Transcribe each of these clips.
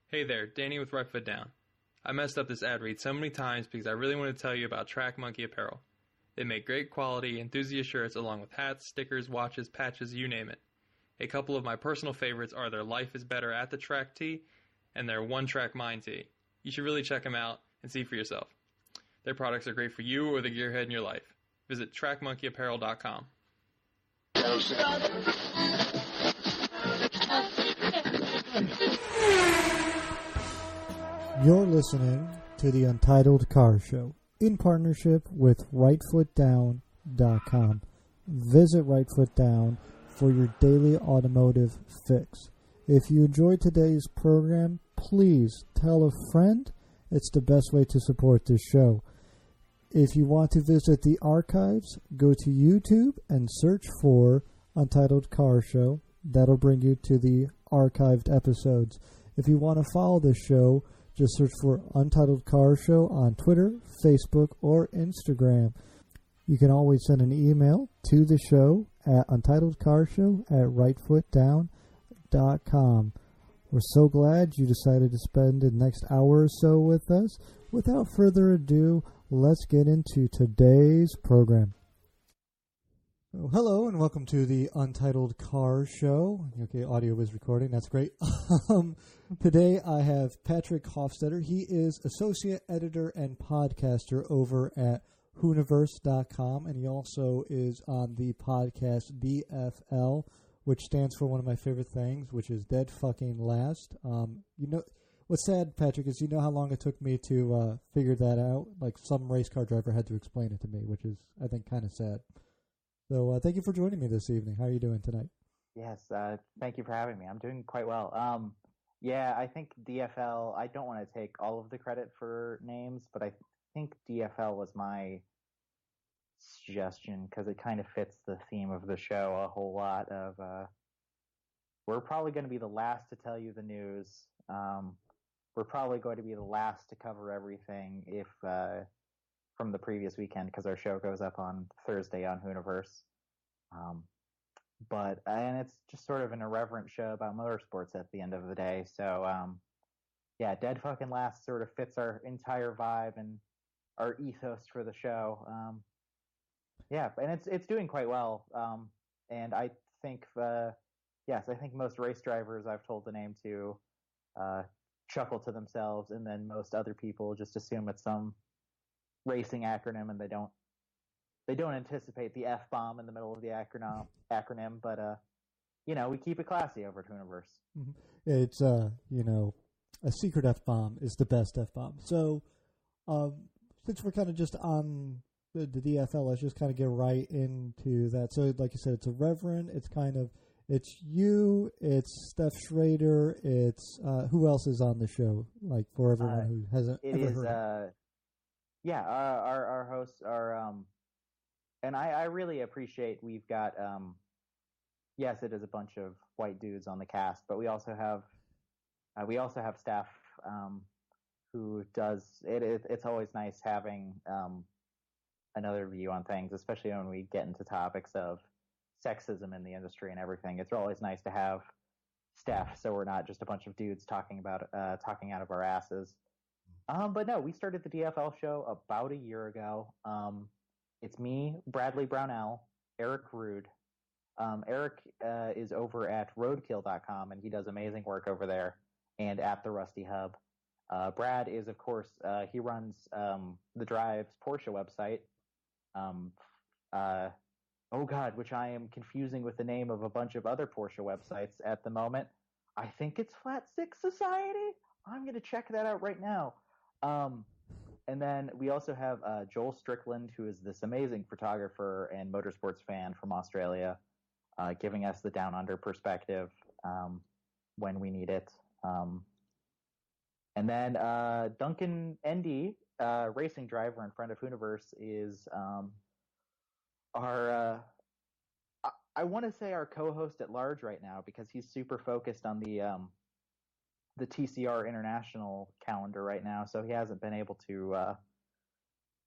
Hey there, Danny with Right Foot Down. I messed up this ad read so many times because I really want to tell you about Track Monkey Apparel. They make great quality enthusiast shirts along with hats, stickers, watches, patches, you name it. A couple of my personal favorites are their Life is Better at the Track tee and their One Track Mind tee. You should really check them out and see for yourself. Their products are great for you or the gearhead in your life. Visit trackmonkeyapparel.com. You're listening to the Untitled Car Show in partnership with RightFootDown.com. Visit Right Foot Down for your daily automotive fix. If you enjoyed today's program, please tell a friend. It's the best way to support this show. If you want to visit the archives, go to YouTube and search for Untitled Car Show. That'll bring you to the archived episodes. If you want to follow the show, just search for Untitled Car Show on Twitter, Facebook, or Instagram. You can always send an email to the show at untitledcarshow@rightfootdown.com. We're so glad you decided to spend the next hour or so with us. Without further ado, let's get into today's program. Oh, hello and welcome to the Untitled Car Show. Okay, audio is recording. That's great. Today I have Patrick Hoffstetter. He is associate editor and podcaster over at Hooniverse.com, and he also is on the podcast DFL, which stands for one of my favorite things, which is Dead Fucking Last. You know what's sad, Patrick, is you know how long it took me to figure that out? Like some race car driver had to explain it to me, which is, I think, kind of sad. So thank you for joining me this evening. How are you doing tonight? Yes, thank you for having me. I'm doing quite well. Yeah, I think DFL, I don't want to take all of the credit for names, but I think DFL was my suggestion because it kind of fits the theme of the show a whole lot of, we're probably going to be the last to tell you the news. We're probably going to be the last to cover everything if from the previous weekend because our show goes up on Thursday on Hooniverse. And it's just sort of an irreverent show about motorsports at the end of the day. So, yeah, Dead Fucking Last sort of fits our entire vibe and our ethos for the show. Yeah, and it's doing quite well. And I think, yes, I think most race drivers I've told the name to chuckle to themselves, and then most other people just assume it's some racing acronym, and they don't anticipate the F-bomb in the middle of the acronym, but we keep it classy over at Hooniverse. Mm-hmm. It's a secret F-bomb is the best F-bomb. So since we're kind of just on the DFL, let's just kind of get right into that. So like you said, it's irreverent. It's you, it's Steph Schrader, it's who else is on the show? Like for everyone who hasn't ever heard. Yeah, our hosts are, and I really appreciate we've got, yes, it is a bunch of white dudes on the cast, but we also have Steph, who does it. It's always nice having another view on things, especially when we get into topics of sexism in the industry and everything. It's always nice to have Steph, so we're not just a bunch of dudes talking out of our asses. But no, we started the DFL show about a year ago. It's me, Bradley Brownell, Eric Rude. Eric is over at roadkill.com, and he does amazing work over there and at the Rusty Hub. Brad is, of course, he runs the Drives Porsche website. Which I am confusing with the name of a bunch of other Porsche websites at the moment. I think it's Flat Six Society. I'm going to check that out right now. And then we also have Joel Strickland, who is this amazing photographer and motorsports fan from Australia, giving us the down under perspective when we need it. And then Duncan Endy, racing driver and friend of Hooniverse, is our I want to say our co-host at large right now because he's super focused on the TCR International calendar right now, so he hasn't been able to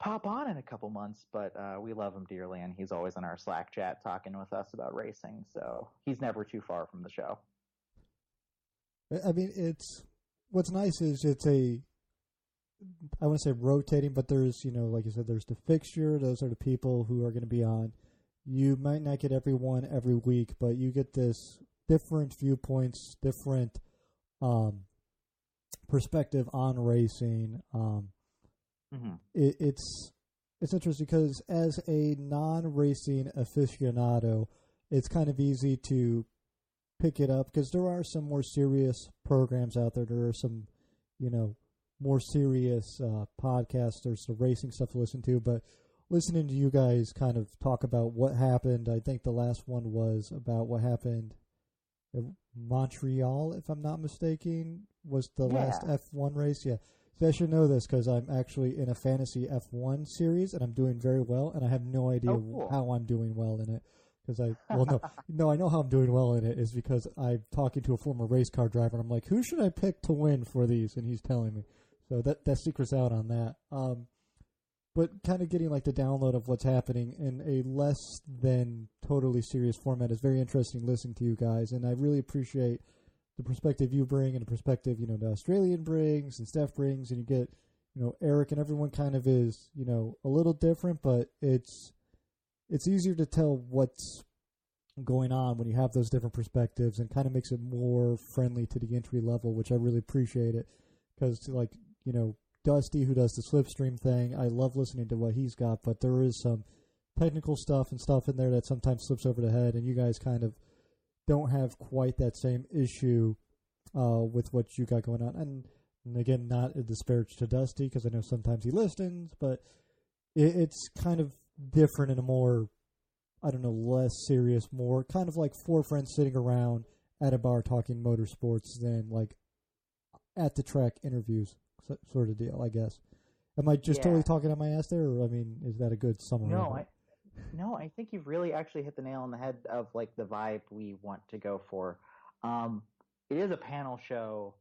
pop on in a couple months, but we love him dearly, and he's always in our Slack chat talking with us about racing, so he's never too far from the show. I mean, it's what's nice is it's a, I want to say rotating, but there's, like you said, there's the fixture. Those are the people who are going to be on. You might not get everyone every week, but you get this different viewpoints, different perspective on racing. It's interesting because as a non-racing aficionado, it's kind of easy to pick it up because there are some more serious programs out there. There are some, more serious podcasts. There's the racing stuff to listen to, but listening to you guys kind of talk about what happened, I think the last one was about what happened in Montreal, if I'm not mistaken, was the last F1 race. Yeah. So I should know this because I'm actually in a fantasy F1 series and I'm doing very well, and I have no idea how I'm doing well in it. Because I know how I'm doing well in it is because I'm talking to a former race car driver and I'm like, who should I pick to win for these? And he's telling me. So that secret's out on that. But kind of getting like the download of what's happening in a less than totally serious format is very interesting listening to you guys. And I really appreciate the perspective you bring and the perspective, the Australian brings and Steph brings. And you get, Eric and everyone kind of is, a little different, but it's easier to tell what's going on when you have those different perspectives and kind of makes it more friendly to the entry level, which I really appreciate it. Because, like, Dusty, who does the Slipstream thing, I love listening to what he's got, but there is some technical stuff and stuff in there that sometimes slips over the head, and you guys kind of don't have quite that same issue with what you got going on. And again, not a disparage to Dusty, because I know sometimes he listens, but it's kind of different in a more, I don't know, less serious, more kind of like four friends sitting around at a bar talking motorsports than like at the track interviews sort of deal, I guess. Am I just totally talking on my ass there, or, I mean, is that a good summary? No, I think you've really actually hit the nail on the head of like the vibe we want to go for. It is a panel show.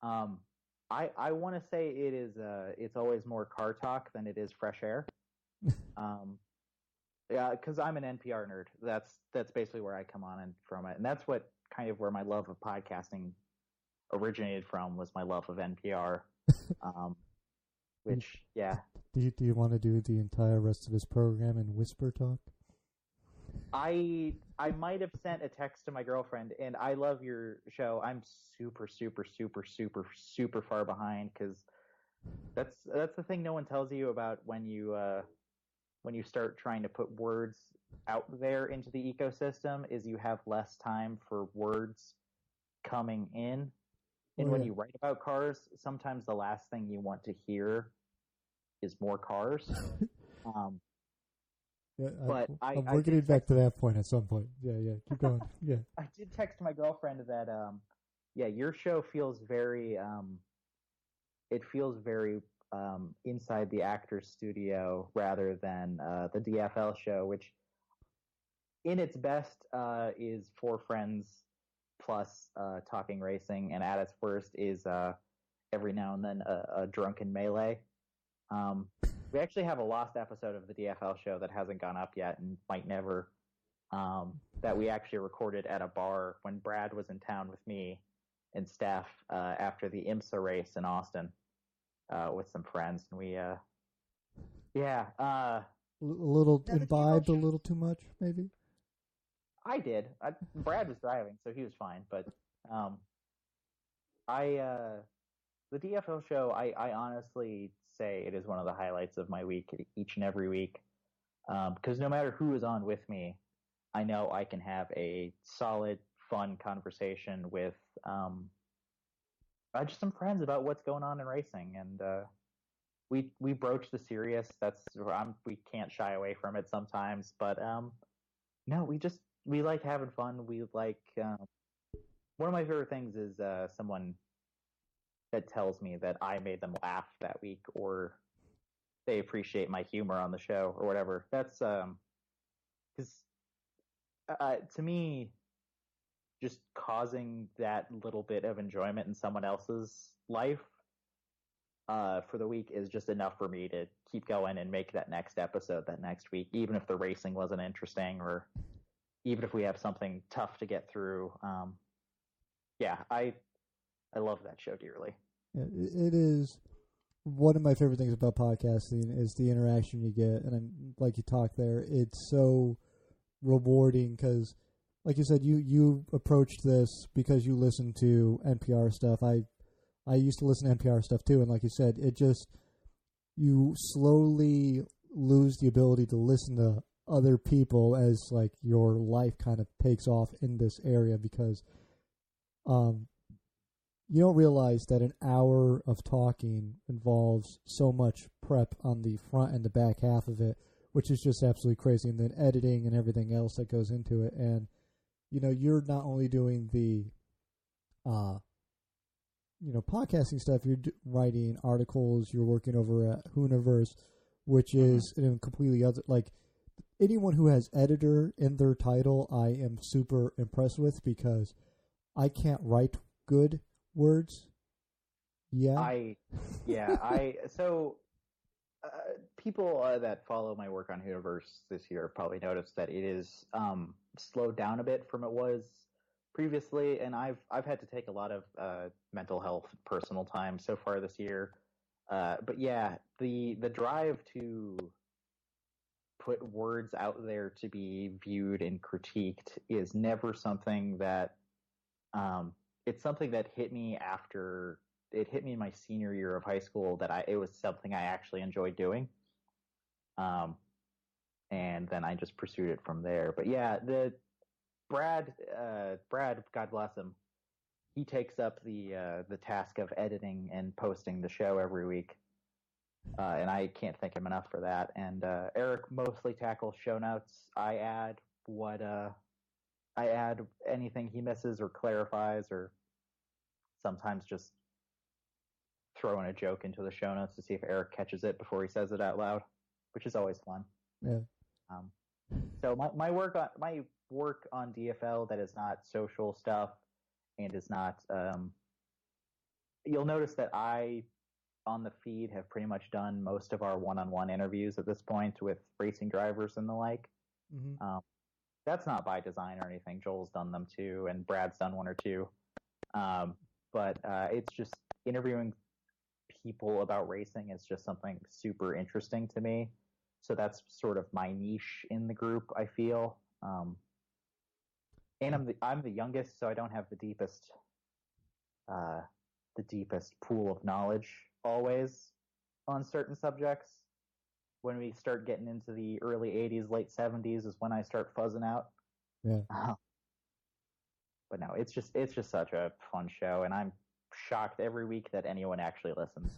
I want to say it is. It's always more car talk than it is fresh air. Yeah, because I'm an NPR nerd. That's basically where I come on and from it, and that's what kind of where my love of podcasting originated from, was my love of NPR. Which, yeah. Do you want to do the entire rest of his program in whisper talk? I might have sent a text to my girlfriend, and I love your show. I'm super, super, super, super, super far behind, because that's the thing no one tells you about when you start trying to put words out there into the ecosystem, is you have less time for words coming in. And when you write about cars, sometimes the last thing you want to hear is more cars. But we're getting back to that point at some point. Yeah, keep going. Yeah. I did text my girlfriend that, your show feels very, inside the actor's studio rather than the DFL show, which in its best is four friends plus talking racing, and at its worst is every now and then a drunken melee. We actually have a lost episode of the DFL show that hasn't gone up yet and might never, that we actually recorded at a bar when Brad was in town with me and Steph after the IMSA race in Austin with some friends. And we, a little imbibed a little too much, maybe? I did. Brad was driving, so he was fine. But the DFL show, I honestly say it is one of the highlights of my week, each and every week. Because no matter who is on with me, I know I can have a solid, fun conversation with just some friends about what's going on in racing. And we broach the serious. We can't shy away from it sometimes. But no, we like having fun. We like one of my favorite things is someone that tells me that I made them laugh that week, or they appreciate my humor on the show, or whatever. That's because to me, just causing that little bit of enjoyment in someone else's life for the week is just enough for me to keep going and make that next episode that next week, even if the racing wasn't interesting, or even if we have something tough to get through. I love that show dearly. It is one of my favorite things about podcasting is the interaction you get, and like you talked there, it's so rewarding because, like you said, you approached this because you listen to NPR stuff. I used to listen to NPR stuff too, and like you said, it just you slowly lose the ability to listen to other people as like your life kind of takes off in this area because you don't realize that an hour of talking involves so much prep on the front and the back half of it, which is just absolutely crazy, and then editing and everything else that goes into it. And you're not only doing the podcasting stuff, you're writing articles, you're working over at Hooniverse, which is completely other, like, anyone who has editor in their title, I am super impressed with because I can't write good words. People that follow my work on Hooniverse this year probably noticed that it is slowed down a bit from it was previously, and I've had to take a lot of mental health personal time so far this year. But yeah, the drive to put words out there to be viewed and critiqued is never something that it's something that hit me after it hit me in my senior year of high school that it was something I actually enjoyed doing. And then I just pursued it from there. But yeah, Brad, God bless him, he takes up the task of editing and posting the show every week. And I can't thank him enough for that. And Eric mostly tackles show notes. I add anything he misses or clarifies, or sometimes just throw in a joke into the show notes to see if Eric catches it before he says it out loud, which is always fun. Yeah. So my work on DFL that is not social stuff and is not you'll notice that I on the feed have pretty much done most of our one-on-one interviews at this point with racing drivers and the like. Mm-hmm. That's not by design or anything. Joel's done them too, and Brad's done one or two. But it's just interviewing people about racing is just something super interesting to me. So that's sort of my niche in the group, I feel. And I'm the youngest, so I don't have the deepest pool of knowledge always on certain subjects. When we start getting into the early 80s, late 70s is when I start fuzzing out. Yeah. But no, it's just such a fun show, and I'm shocked every week that anyone actually listens.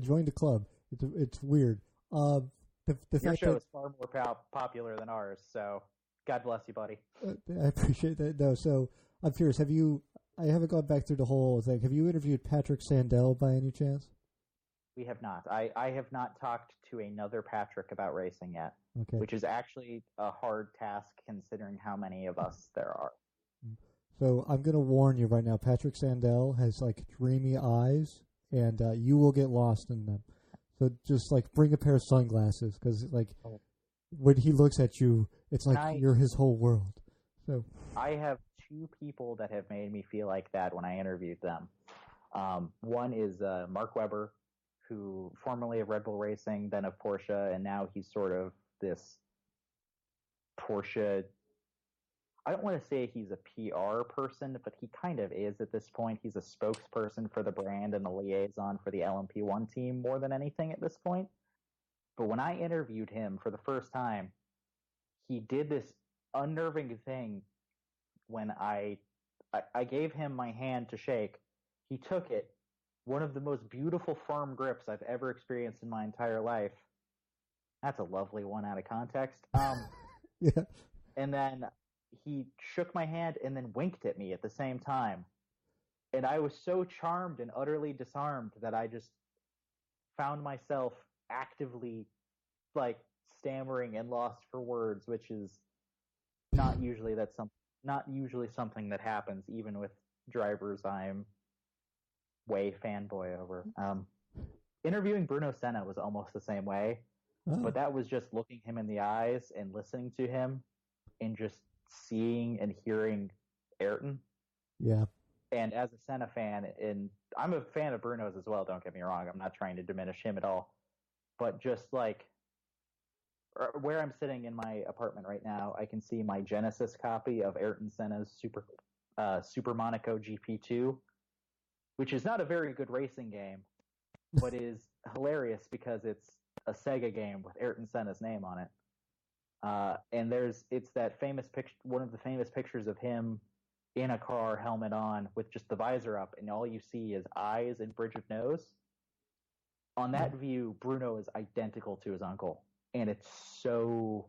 Join the club. It's weird. Your show is far more popular than ours, so God bless you, buddy. I appreciate that. No, so I'm curious. I haven't gone back through the whole thing. Have you interviewed Patrick Sandell by any chance? We have not. I have not talked to another Patrick about racing yet, which is actually a hard task considering how many of us there are. So I'm going to warn you right now. Patrick Sandell has like dreamy eyes, and you will get lost in them. So just like bring a pair of sunglasses because like when he looks at you, it's like you're his whole world. So I have two people that have made me feel like that when I interviewed them. One is Mark Webber, who formerly of Red Bull Racing, then of Porsche, and now he's sort of this Porsche. I don't want to say he's a PR person, but he kind of is at this point. He's a spokesperson for the brand and a liaison for the LMP1 team more than anything at this point. But when I interviewed him for the first time, he did this unnerving thing when I gave him my hand to shake. He took it, one of the most beautiful firm grips I've ever experienced in my entire life. That's a lovely one out of context. Yeah. And then he shook my hand and then winked at me at the same time. And I was so charmed and utterly disarmed that I just found myself actively like stammering and lost for words, which is not usually something that happens even with drivers I'm way fanboy over. Interviewing Bruno Senna was almost the same way, but that was just looking him in the eyes and listening to him and just seeing and hearing Ayrton. Yeah. And as a Senna fan, and I'm a fan of Bruno's as well, don't get me wrong. I'm not trying to diminish him at all. But just like where I'm sitting in my apartment right now, I can see my Genesis copy of Ayrton Senna's Super Monaco GP2, which is not a very good racing game, but is hilarious because it's a Sega game with Ayrton Senna's name on it. And it's that famous picture, one of the famous pictures of him in a car, helmet on, with just the visor up, and all you see is eyes and bridge of nose. On that view, Bruno is identical to his uncle, and it's so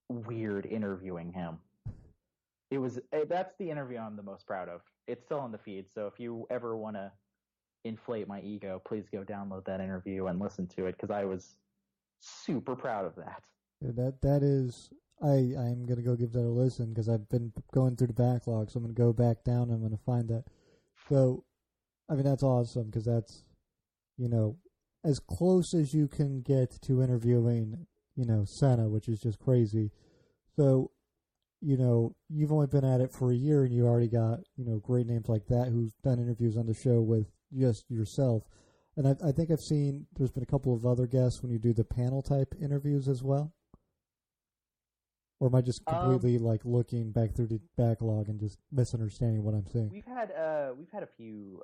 weird interviewing him. That's the interview I'm the most proud of. It's still on the feed, so if you ever want to inflate my ego, please go download that interview and listen to it, because I was super proud of that. Yeah, that is, I'm going to go give that a listen because I've been going through the backlog, so I'm going to go back down and I'm going to find that. So, I mean, that's awesome because that's, as close as you can get to interviewing, Senna, which is just crazy. So, you've only been at it for a year and you already got, great names like that who've done interviews on the show with just yourself. And I think I've seen there's been a couple of other guests when you do the panel type interviews as well. Or am I just completely looking back through the backlog and just misunderstanding what I'm saying? We've had a few.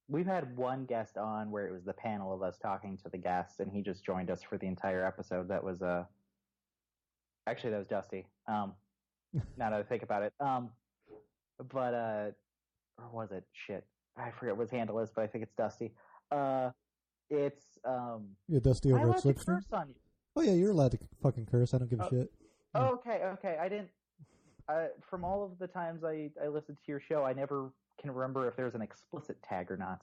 We've had one guest on where it was the panel of us talking to the guests, and he just joined us for the entire episode. That was actually that was Dusty. Now that I think about it, but or was it? Shit, I forget what his handle is, but I think it's Dusty. It's yeah, Dusty over at Slipstream. Oh yeah, you're allowed to fucking curse. I don't give a shit. Oh, okay. I didn't. From all of the times I listened to your show, I never can remember if there's an explicit tag or not.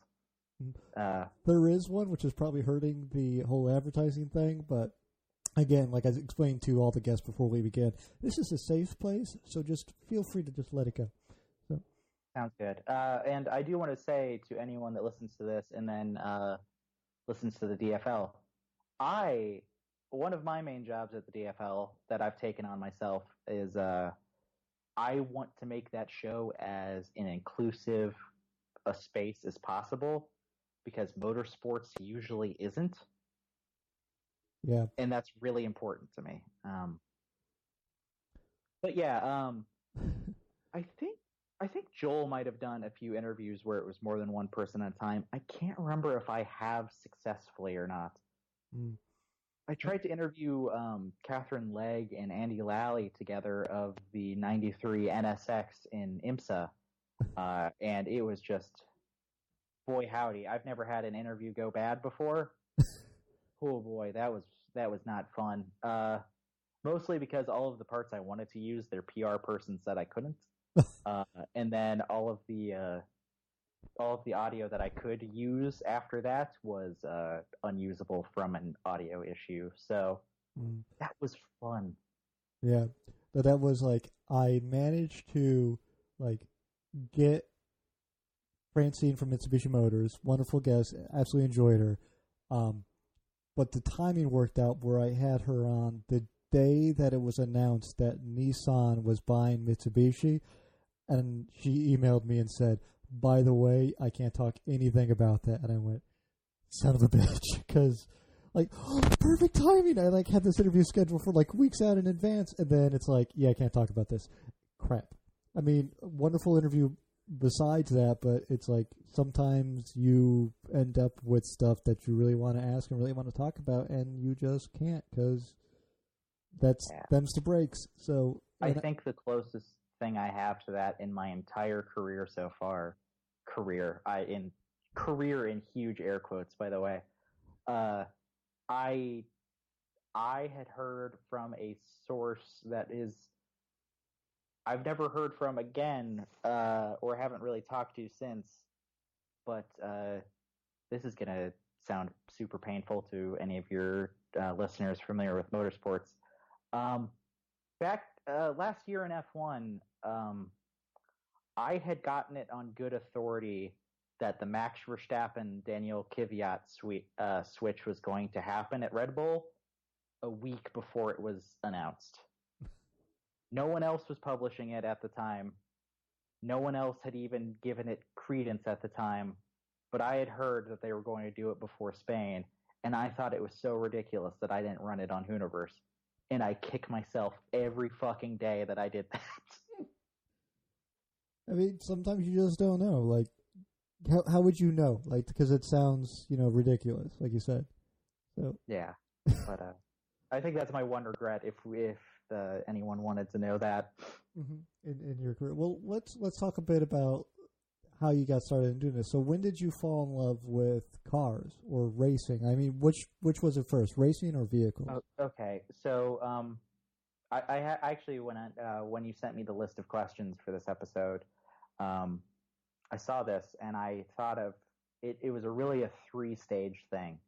There is one, which is probably hurting the whole advertising thing. But again, like I explained to all the guests before we began, this is a safe place, so just feel free to just let it go. So. Sounds good. And I do want to say to anyone that listens to this and then listens to the DFL, one of my main jobs at the DFL that I've taken on myself is I want to make that show as an inclusive a space as possible, because motorsports usually isn't. Yeah. And that's really important to me. But yeah, I think Joel might have done a few interviews where it was more than one person at a time. I can't remember if I have successfully or not. Mm. I tried to interview Catherine Legg and Andy Lally together of the 93 NSX in IMSA, and it was just, boy howdy, I've never had an interview go bad before. Oh boy, that was not fun. Mostly because all of the parts I wanted to use, their PR person said I couldn't, and then all of the audio that I could use after that was unusable from an audio issue. So that was fun. Yeah, but that was I managed to get Francine from Mitsubishi Motors, wonderful guest, absolutely enjoyed her. But the timing worked out where I had her on the day that it was announced that Nissan was buying Mitsubishi, and she emailed me and said, by the way, I can't talk anything about that. And I went, son of a bitch, because perfect timing. I had this interview scheduled for weeks out in advance, and then it's yeah, I can't talk about this. Crap. I mean, wonderful interview besides that, but it's sometimes you end up with stuff that you really want to ask and really want to talk about, and you just can't because them's the breaks. So I think the closest thing I have to that in my entire career so far, career in huge air quotes, by the way, I had heard from a source that is I've never heard from again, or haven't really talked to since, but this is going to sound super painful to any of your listeners familiar with motorsports. Back last year in F1, I had gotten it on good authority that the Max Verstappen Daniel Kvyat switch was going to happen at Red Bull a week before it was announced. No one else was publishing it at the time. No one else had even given it credence at the time, but I had heard that they were going to do it before Spain, and I thought it was so ridiculous that I didn't run it on Hooniverse. And I kick myself every fucking day that I did that. I mean, sometimes you just don't know. Like, how would you know? Like, because it sounds, ridiculous, like you said. So Yeah, but I think that's my one regret. If anyone wanted to know that, in your career, well, let's talk a bit about how you got started in doing this. So, when did you fall in love with cars or racing? I mean, which was it first, racing or vehicles? Okay, so I actually when you sent me the list of questions for this episode, I saw this and I thought of it. It was really a 3-stage thing.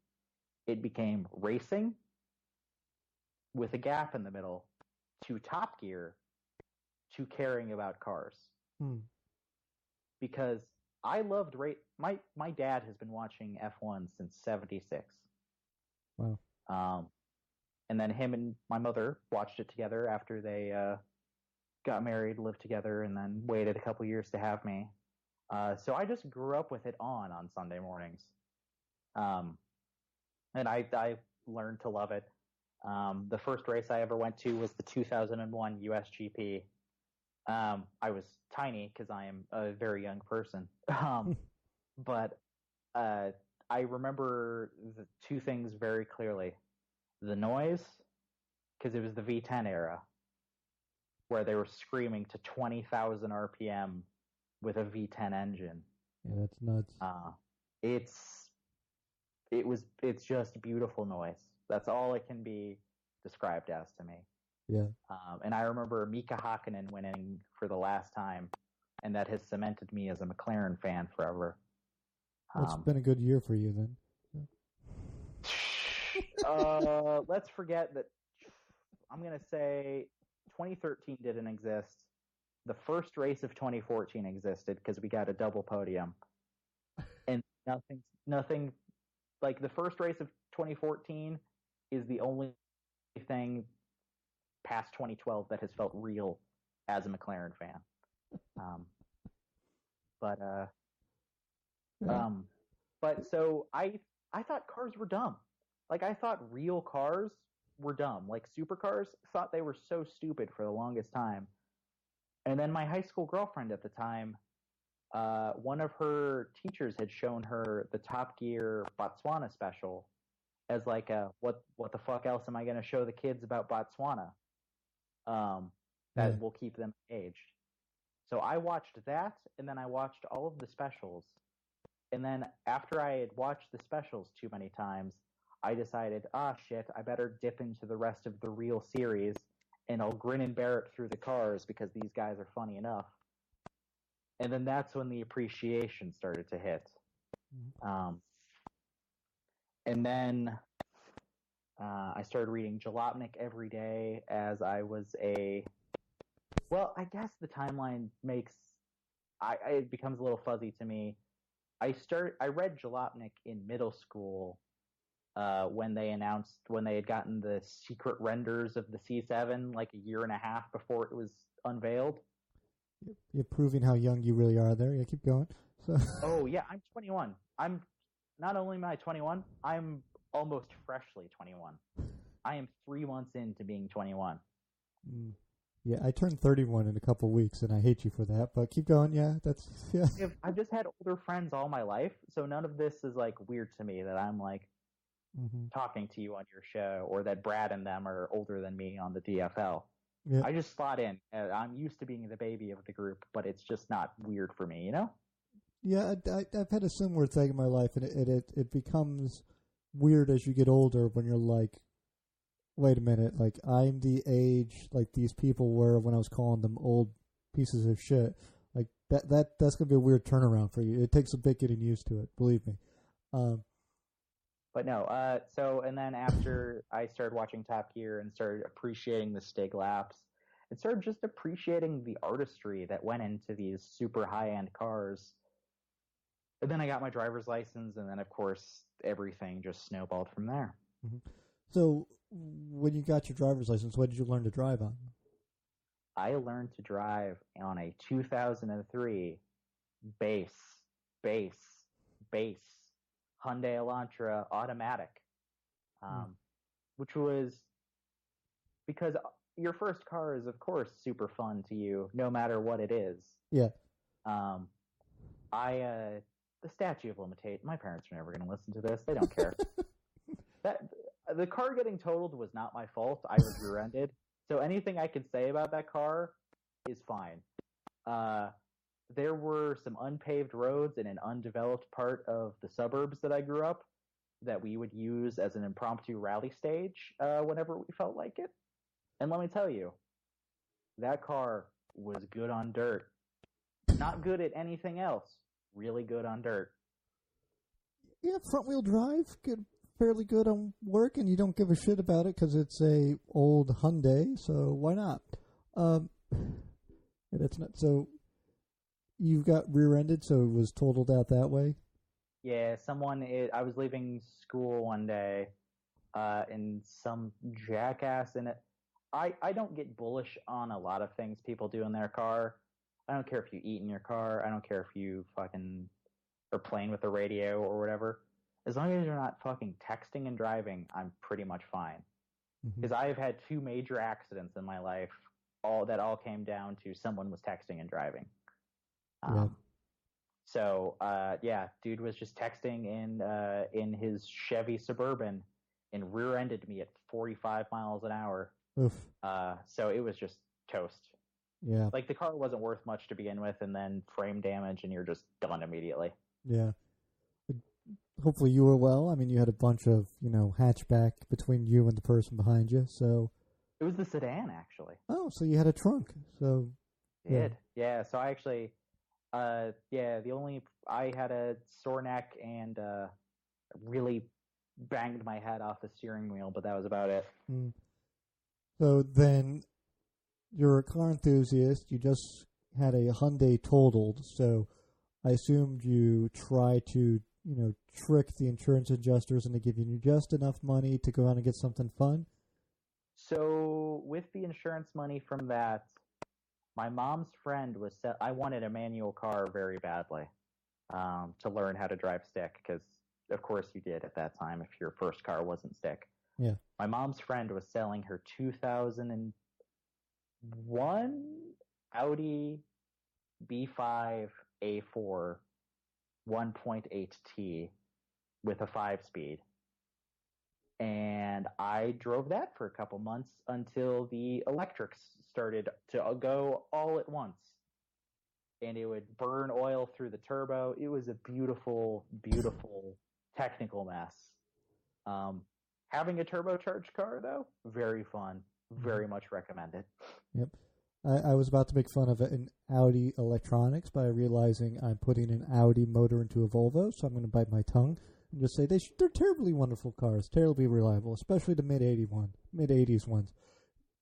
It became racing with a gap in the middle, to Top Gear, to caring about cars. Because I loved my dad has been watching F1 since '76. Wow. And then him and my mother watched it together after they got married, lived together, and then waited a couple years to have me. So I just grew up with it on Sunday mornings. And I learned to love it. The first race I ever went to was the 2001 USGP. I was tiny because I am a very young person. But I remember the two things very clearly. The noise, because it was the V10 era, where they were screaming to 20,000 RPM with a V10 engine. Yeah, that's nuts. It's just beautiful noise. That's all it can be described as to me. Yeah. And I remember Mika Hakkinen winning for the last time, and that has cemented me as a McLaren fan forever. It's been a good year for you then. Let's forget that. I'm going to say 2013 didn't exist. The first race of 2014 existed because we got a double podium. And nothing like the first race of 2014 is the only thing past 2012 that has felt real as a McLaren fan. But so I thought cars were dumb. Like, I thought real cars were dumb. Like, supercars, thought they were so stupid for the longest time. And then my high school girlfriend at the time, one of her teachers had shown her the Top Gear Botswana special as like what the fuck else am I going to show the kids about Botswana that will keep them engaged. So I watched that, and then I watched all of the specials. And then after I had watched the specials too many times, I decided, shit, I better dip into the rest of the real series, and I'll grin and bear it through the cars because these guys are funny enough. And then that's when the appreciation started to hit. And then I started reading Jalopnik every day as I was I guess the timeline it becomes a little fuzzy to me. I read Jalopnik in middle school when they had gotten the secret renders of the C7 like a year and a half before it was unveiled. You're proving how young you really are there. Yeah, keep going. So. Oh, yeah, I'm 21. I'm not only am I 21, I'm almost freshly 21. I am 3 months into being 21. Yeah, I turned 31 in a couple weeks, and I hate you for that, but keep going. Yeah, yeah. I've just had older friends all my life, so none of this is like weird to me that I'm like talking to you on your show, or that Brad and them are older than me on the DFL. Yeah. I just slot in. I'm used to being the baby of the group, but it's just not weird for me, you know? Yeah, I've had a similar thing in my life, and it becomes weird as you get older when you're like, wait a minute, like I'm the age like these people were when I was calling them old pieces of shit. Like that's gonna be a weird turnaround for you. It takes a bit getting used to it, believe me. But no, and then after I started watching Top Gear and started appreciating the Stig laps, and started just appreciating the artistry that went into these super high-end cars. And then I got my driver's license, and then, of course, everything just snowballed from there. So when you got your driver's license, what did you learn to drive on? I learned to drive on a 2003 base, base, base Hyundai Elantra automatic, which was because your first car is, of course, super fun to you, no matter what it is. Yeah. The statute of limitation. My parents are never going to listen to this. They don't care. The car getting totaled was not my fault. I was rear-ended. So anything I could say about that car is fine. There were some unpaved roads in an undeveloped part of the suburbs that I grew up that we would use as an impromptu rally stage whenever we felt like it. And let me tell you, that car was good on dirt. Not good at anything else. Really good on dirt. Yeah, front-wheel drive, fairly good on work, and you don't give a shit about it because it's a old Hyundai, so why not? That's not so. You've got rear-ended, so it was totaled out that way. Yeah, I was leaving school one day, and some jackass in it. I don't get bullish on a lot of things people do in their car. I don't care if you eat in your car. I don't care if you fucking are playing with the radio or whatever. As long as you're not fucking texting and driving, I'm pretty much fine. Because I've had 2 major accidents in my life, all came down to someone was texting and driving. So, dude was just texting in his Chevy Suburban and rear-ended me at 45 miles an hour. Oof. So it was just toast. Yeah. Like, the car wasn't worth much to begin with, and then frame damage, and you're just done immediately. Yeah. Hopefully you were well. I mean, you had a bunch of, hatchback between you and the person behind you, so... It was the sedan, actually. Oh, so you had a trunk, so... Yeah, so I actually... I had a sore neck and really banged my head off the steering wheel, but that was about it. So then... You're a car enthusiast. You just had a Hyundai totaled, so I assumed you try to, trick the insurance adjusters into giving you just enough money to go out and get something fun. So with the insurance money from that, my mom's friend I wanted a manual car very badly to learn how to drive stick, because of course you did at that time if your first car wasn't stick. Yeah. My mom's friend was selling her 2001 Audi B5 A4 1.8T with a 5-speed. And I drove that for a couple months until the electrics started to go all at once. And it would burn oil through the turbo. It was a beautiful, beautiful technical mess. Having a turbocharged car, though, very fun. Very much recommended. Yep. I was about to make fun of an Audi electronics by realizing I'm putting an Audi motor into a Volvo, so I'm going to bite my tongue and just say they're terribly wonderful cars, terribly reliable, especially the mid-80s ones.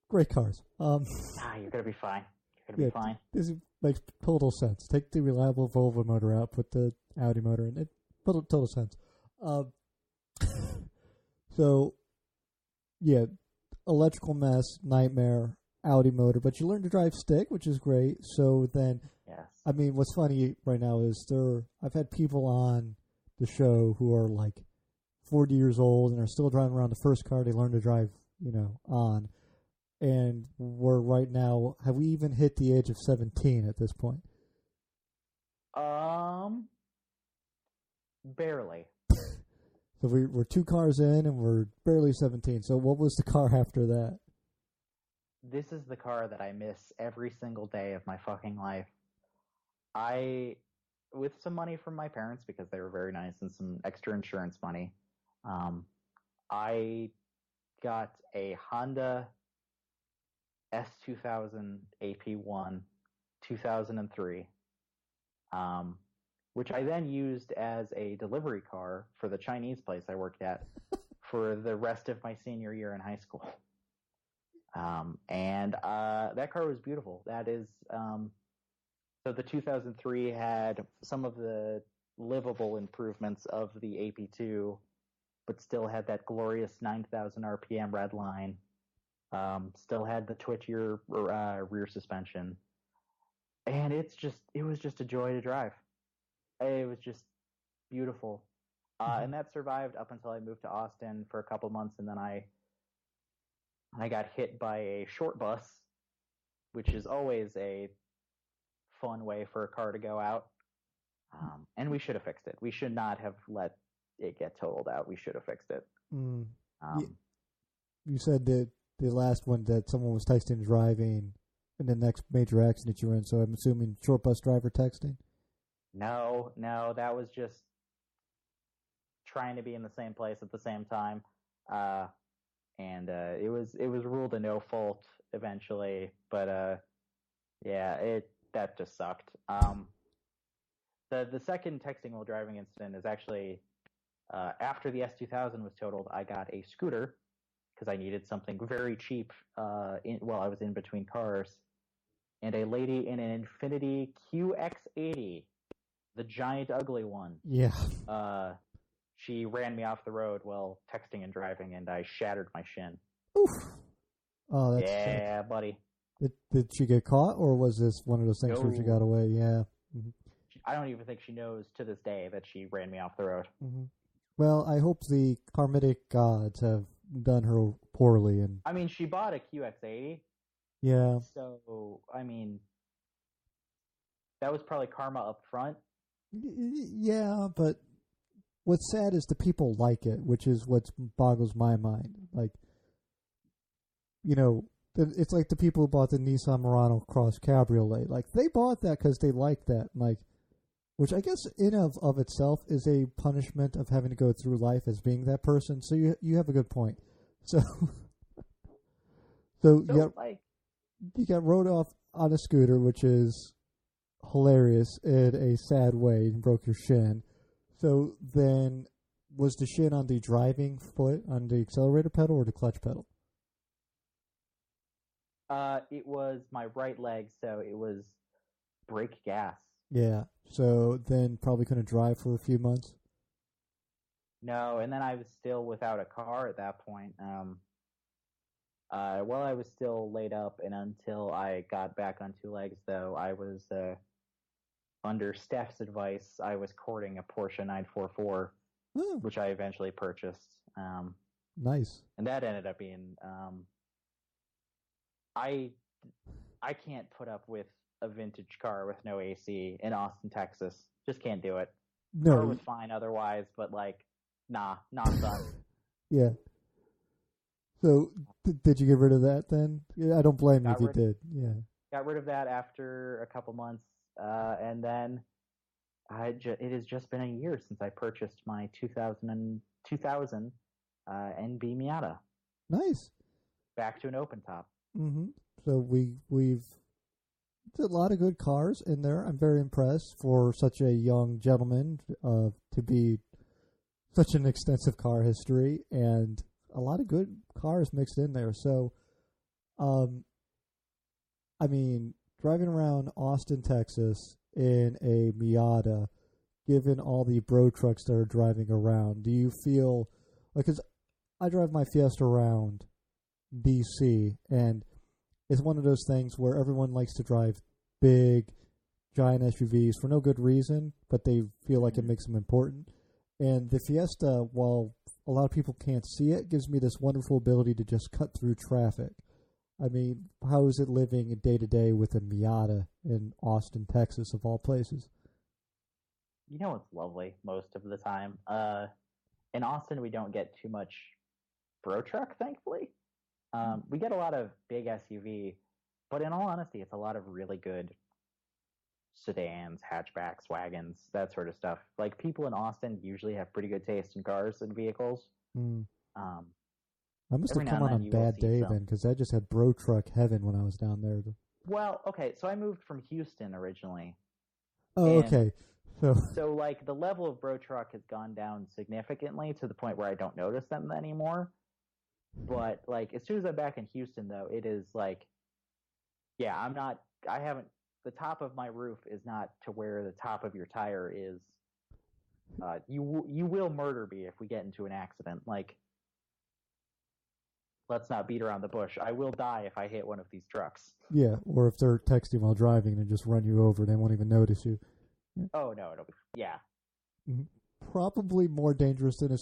Great cars. You're going to be fine. You're going to be fine. This makes total sense. Take the reliable Volvo motor out, put the Audi motor in. It total sense. So, yeah, electrical mess, nightmare, Audi motor, but you learn to drive stick, which is great. So then, yes. I mean, what's funny right now is I've had people on the show who are like 40 years old and are still driving around the first car they learned to drive, on. And we're right now, have we even hit the age of 17 at this point? Barely. So we're 2 cars in and we're barely 17. So what was the car after that? This is the car that I miss every single day of my fucking life. With some money from my parents, because they were very nice, and some extra insurance money, I got a Honda S2000 AP1 2003, which I then used as a delivery car for the Chinese place I worked at for the rest of my senior year in high school. And that car was beautiful. That is, so the 2003 had some of the livable improvements of the AP2, but still had that glorious 9,000 RPM red line. Still had the twitchier rear suspension, and it was just a joy to drive. It was just beautiful. And that survived up until I moved to Austin for a couple months, and then I got hit by a short bus, which is always a fun way for a car to go out. And we should have fixed it. We should not have let it get totaled out. We should have fixed it. You said that the last one that someone was texting and driving in the next major accident you were in, so I'm assuming short bus driver texting? No, that was just trying to be in the same place at the same time. And it was ruled a no fault eventually, but yeah, that just sucked. The second texting while driving incident is actually after the S2000 was totaled. I got a scooter because I needed something very cheap while I was in between cars, and a lady in an Infiniti QX80, the giant ugly one. Yeah. She ran me off the road while texting and driving, and I shattered my shin. Oof. Oh, that's yeah, buddy. Did she get caught, or was this one of those things where she got away? Yeah. Mm-hmm. I don't even think she knows to this day that she ran me off the road. Mm-hmm. Well, I hope the karmic gods have done her poorly. And I mean, she bought a QX80. Yeah. So, I mean, that was probably karma up front. Yeah, but what's sad is the people like it, which is what boggles my mind. Like, you know, it's like the people who bought the Nissan Murano Cross Cabriolet. Like, they bought that because they liked that. Like, which I guess in of itself is a punishment of having to go through life as being that person. So you have a good point. So you got rode off on a scooter, which is hilarious in a sad way, and broke your shin. So then, was the shin on the driving foot, on the accelerator pedal, or the clutch pedal? It was my right leg, so it was brake gas. Yeah. So then probably couldn't drive for a few months? No, and then I was still without a car at that point. While I was still laid up, and until I got back on two legs, though, I was, under Steph's advice, I was courting a Porsche 944, which I eventually purchased. Nice. And that ended up being, I can't put up with a vintage car with no AC in Austin, Texas. Just can't do it. No. Car was fine otherwise, but nah, not son. Yeah. So, did you get rid of that then? Yeah, I don't blame you if you did. Yeah. Got rid of that after a couple months, and then it has just been a year since I purchased my 2000 NB Miata. Nice. Back to an open top. Mm-hmm. So we've a lot of good cars in there. I'm very impressed for such a young gentleman to be such an extensive car history, and a lot of good cars mixed in there. So, I mean, driving around Austin, Texas in a Miata, given all the bro trucks that are driving around, do you feel like, because I drive my Fiesta around DC, and it's one of those things where everyone likes to drive big, giant SUVs for no good reason, but they feel like it makes them important. And the Fiesta, while a lot of people can't see it, gives me this wonderful ability to just cut through traffic. I mean, how is it living day to day with a Miata in Austin, Texas, of all places? You know, it's lovely most of the time. In Austin, we don't get too much bro truck, thankfully. We get a lot of big SUV, but in all honesty, it's a lot of really good sedans, hatchbacks, wagons, that sort of stuff. Like, people in Austin usually have pretty good taste in cars and vehicles. I must have come on a bad day then, because I just had bro truck heaven when I was down there. Well, okay, so I moved from Houston originally. Oh, okay. So, like, the level of bro truck has gone down significantly to the point where I don't notice them anymore. But, like, as soon as I'm back in Houston, though, it is like, yeah, the top of my roof is not to where the top of your tire is. You will murder me if we get into an accident. Like, let's not beat around the bush. I will die if I hit one of these trucks. Yeah, or if they're texting while driving and just run you over, they won't even notice you. Yeah. Oh no, it'll be Probably more dangerous than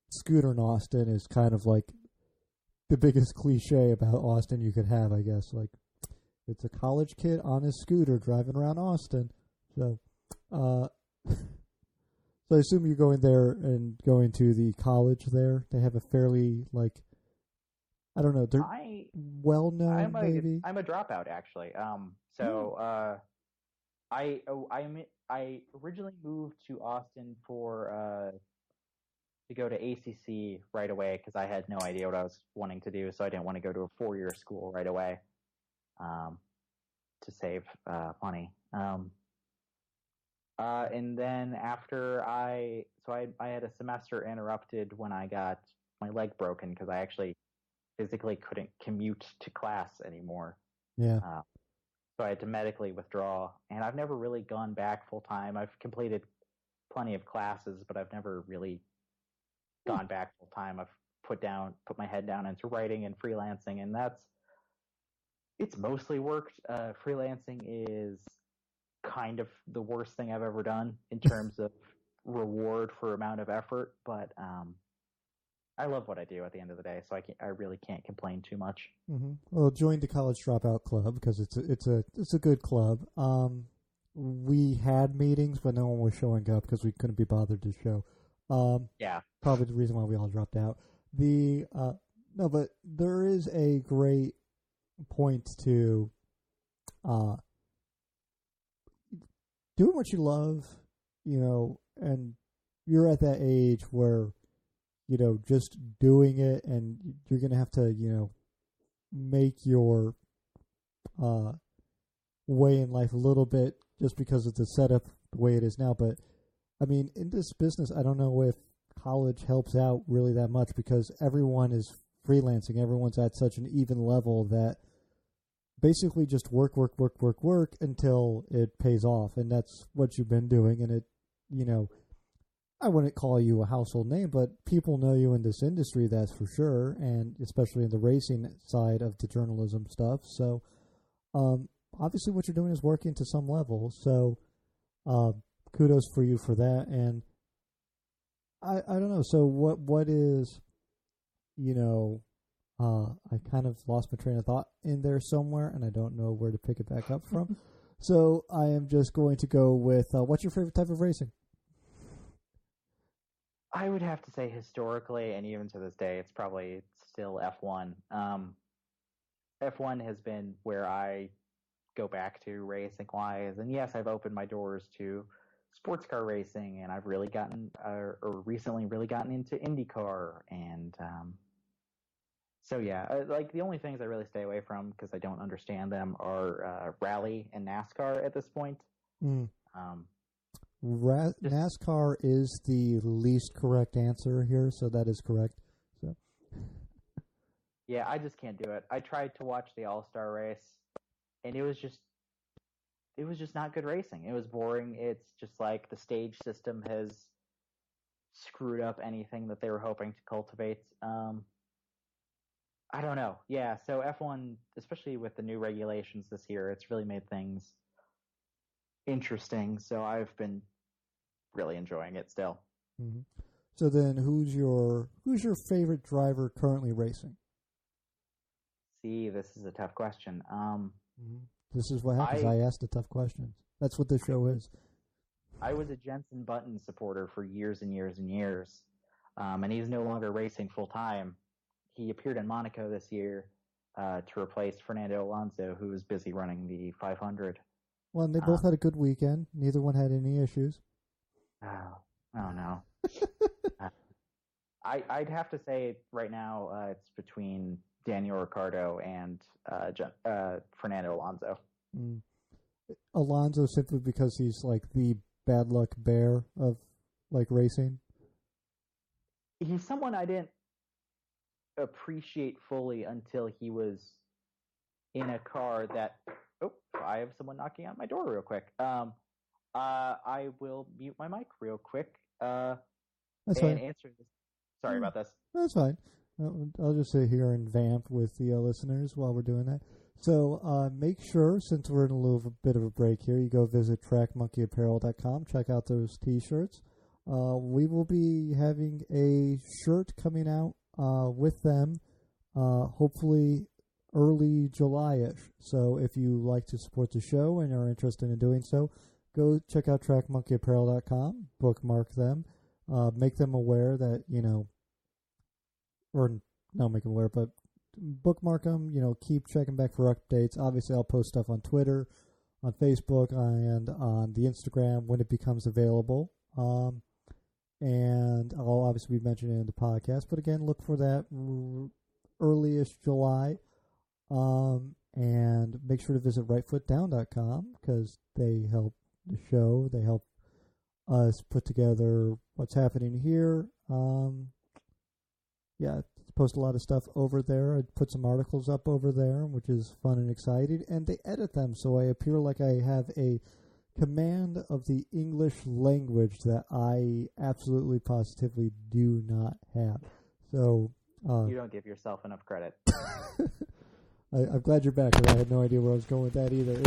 scooter in Austin is kind of like the biggest cliche about Austin you could have, I guess. Like, it's a college kid on his scooter driving around Austin. So, so I assume you're going there and going to the college there. They have a fairly, like, I don't know, they're well known. Maybe I'm a dropout actually. I originally moved to Austin for to go to ACC right away because I had no idea what I was wanting to do, so I didn't want to go to a 4-year school right away to save money. And then after I had a semester interrupted when I got my leg broken because I actually physically couldn't commute to class anymore. Yeah. So I had to medically withdraw, and I've never really gone back full time. I've completed plenty of classes, but I've never really gone back full time. I've put my head down into writing and freelancing, and it's mostly worked. Freelancing is kind of the worst thing I've ever done in terms of reward for amount of effort, but I love what I do at the end of the day, so I really can't complain too much. Mm-hmm. Well, join the College Dropout Club because it's a good club. We had meetings, but no one was showing up because we couldn't be bothered to show. Yeah, probably the reason why we all dropped out. No, but there is a great point to doing what you love, and you're at that age where, just doing it, and you're going to have to, make your way in life a little bit just because of the setup the way it is now. But, I mean, in this business, I don't know if college helps out really that much because everyone is freelancing. Everyone's at such an even level that basically just work until it pays off. And that's what you've been doing. And it, I wouldn't call you a household name, but people know you in this industry, that's for sure, and especially in the racing side of the journalism stuff. So, obviously what you're doing is working to some level. So, kudos for you for that. And I don't know. So what is, I kind of lost my train of thought in there somewhere, and I don't know where to pick it back up from. So I am just going to go with, what's your favorite type of racing? I would have to say historically, and even to this day, it's probably still F1. F1 has been where I go back to racing-wise, and yes, I've opened my doors to sports car racing, and I've really recently really gotten into IndyCar, and so yeah, like the only things I really stay away from because I don't understand them are rally and NASCAR at this point. NASCAR is the least correct answer here, so that is correct. So, yeah, I just can't do it. I tried to watch the All-Star race, and it was just not good racing. It was boring. It's just like the stage system has screwed up anything that they were hoping to cultivate. I don't know. Yeah, so F1, especially with the new regulations this year, it's really made things interesting. So I've been really enjoying it still. Mm-hmm. So then, who's your favorite driver currently racing? See, this is a tough question. This is what happens. I ask the tough questions. That's what this show is. I was a Jenson Button supporter for years and years and years, and he's no longer racing full time. He appeared in Monaco this year to replace Fernando Alonso, who was busy running the 500. Well, and they both had a good weekend. Neither one had any issues. Oh no. I'd have to say right now it's between Daniel Ricciardo and Fernando Alonso. Alonso simply because he's like the bad luck bear of like racing. He's someone I didn't appreciate fully until he was in a car that. Oh, I have someone knocking on my door real quick. I will mute my mic real quick. That's fine. Answer this. Sorry about this. That's fine. I'll just sit here and vamp with the listeners while we're doing that. So make sure, since we're in a little bit of a break here, you go visit trackmonkeyapparel.com. Check out those T-shirts. We will be having a shirt coming out with them, hopefully early July-ish. So if you like to support the show and are interested in doing so, go check out trackmonkeyapparel.com, bookmark them, make them aware that, or not make them aware, but bookmark them, keep checking back for updates. Obviously, I'll post stuff on Twitter, on Facebook, and on the Instagram when it becomes available. And I'll obviously be mentioning it in the podcast. But again, look for that early-ish July. And make sure to visit rightfootdown.com because they help the show. They help us put together what's happening here. Post a lot of stuff over there. I put some articles up over there, which is fun and exciting. And they edit them so I appear like I have a command of the English language that I absolutely positively do not have. So you don't give yourself enough credit. I'm glad you're back because I had no idea where I was going with that either.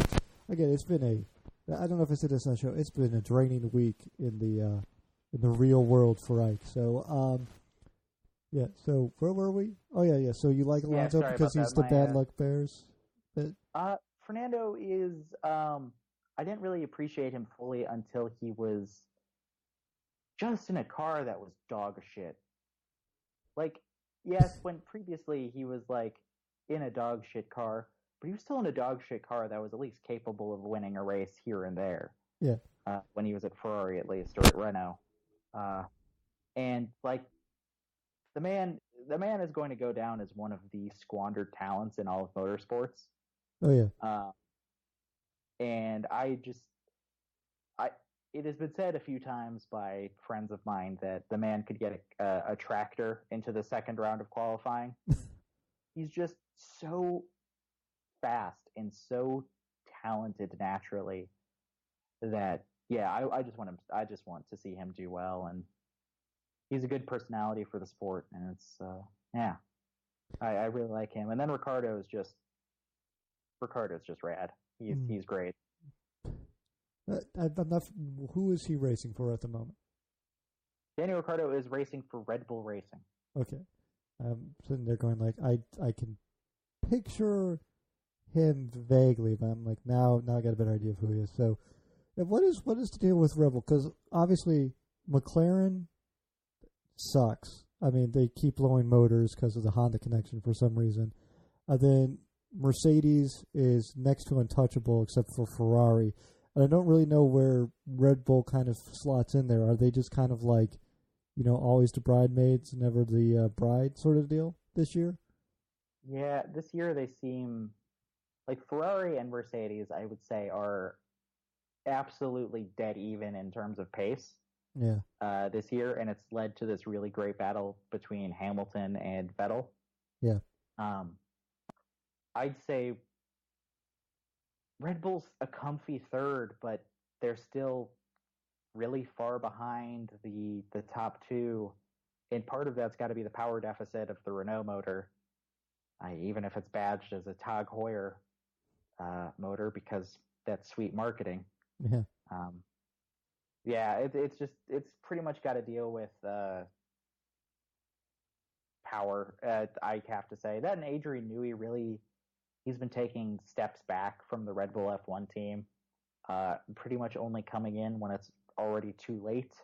It's been I don't know if I said this on the show. It's been a draining week in the real world for Ike. So yeah. So where were we? Oh yeah. So you like Alonso because he's the bad luck Bears? Fernando is. I didn't really appreciate him fully until he was just in a car that was dog shit. Like, yes, when previously he was like in a dog shit car, but he was still in a dog shit car that was at least capable of winning a race here and there. Yeah. When he was at Ferrari at least, or at Renault. And like the man is going to go down as one of the squandered talents in all of motorsports. Oh yeah. And it has been said a few times by friends of mine that the man could get a tractor into the second round of qualifying. He's just so fast and so talented naturally that, I just want to see him do well. And he's a good personality for the sport. And it's, I really like him. And then Ricardo's just rad. He's great. Who is he racing for at the moment? Daniel Ricciardo is racing for Red Bull Racing. Okay. I'm sitting there going like, I can picture him vaguely, but I'm like, now I got a better idea of who he is. So what is the deal with Red Bull? Because obviously McLaren sucks. I mean, they keep blowing motors because of the Honda connection for some reason. Then Mercedes is next to untouchable except for Ferrari. And I don't really know where Red Bull kind of slots in there. Are they just kind of like, always the bridesmaids, never the bride sort of deal this year? Yeah, this year they seem like Ferrari and Mercedes, I would say, are absolutely dead even in terms of pace. Yeah. This year, and it's led to this really great battle between Hamilton and Vettel. Yeah. I'd say Red Bull's a comfy third, but they're still really far behind the top two. And part of that's got to be the power deficit of the Renault motor, even if it's badged as a Tag Heuer motor, because that's sweet marketing. Yeah. It's pretty much got to deal with power. I have to say that, and Adrian Newey he's been taking steps back from the Red Bull F1 team, pretty much only coming in when it's already too late,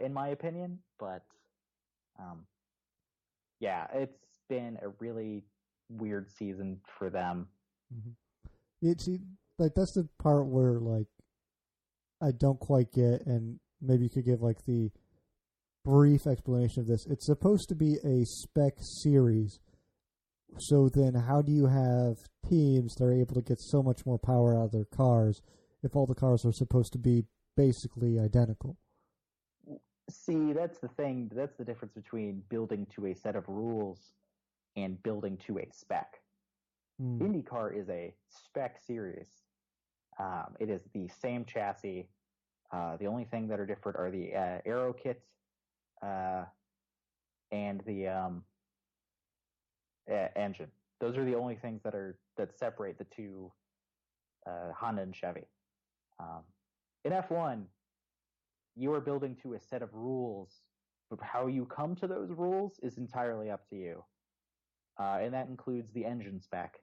in my opinion. But it's been a really weird season for them. Mm-hmm. See, like that's the part where like I don't quite get, and maybe you could give like the brief explanation of this. It's supposed to be a spec series. So then how do you have teams that are able to get so much more power out of their cars if all the cars are supposed to be basically identical? See, that's the thing. That's the difference between building to a set of rules and building to a spec. IndyCar is a spec series. It is the same chassis. The only thing that are different are the aero kits and the engine. Those are the only things that separate the two, Honda and Chevy. In F1, you are building to a set of rules, but how you come to those rules is entirely up to you, and that includes the engine spec.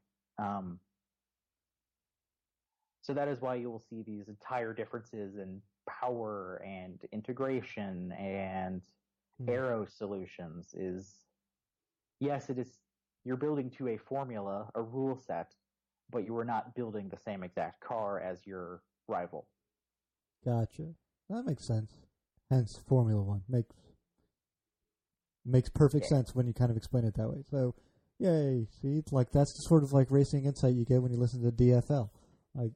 So that is why you will see these entire differences in power and integration and aero solutions. Yes, it is. You're building to a formula, a rule set, but you are not building the same exact car as your rival. Gotcha. That makes sense. Hence, Formula One makes perfect sense when you kind of explain it that way. So, yay! See, it's like that's the sort of like racing insight you get when you listen to DFL. Like,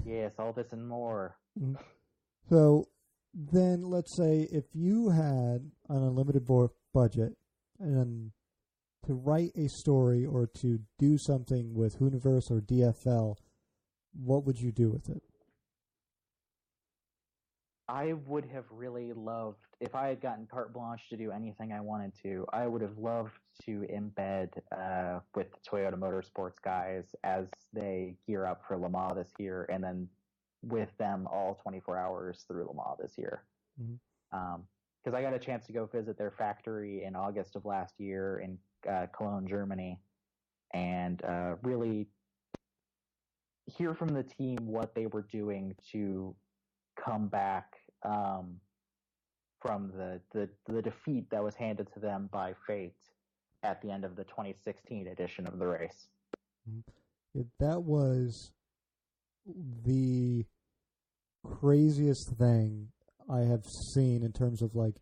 yes, all this and more. So then, let's say if you had an unlimited budget and to write a story or to do something with Hooniverse or DFL, what would you do with it? I would have really loved, if I had gotten carte blanche to do anything I wanted to, I would have loved to embed with the Toyota Motorsports guys as they gear up for Le Mans this year, and then with them all 24 hours through Le Mans this year. Because I got a chance to go visit their factory in August of last year in Cologne, Germany, and really hear from the team what they were doing to come back from the defeat that was handed to them by fate at the end of the 2016 edition of the race. That was the craziest thing I have seen in terms of, like,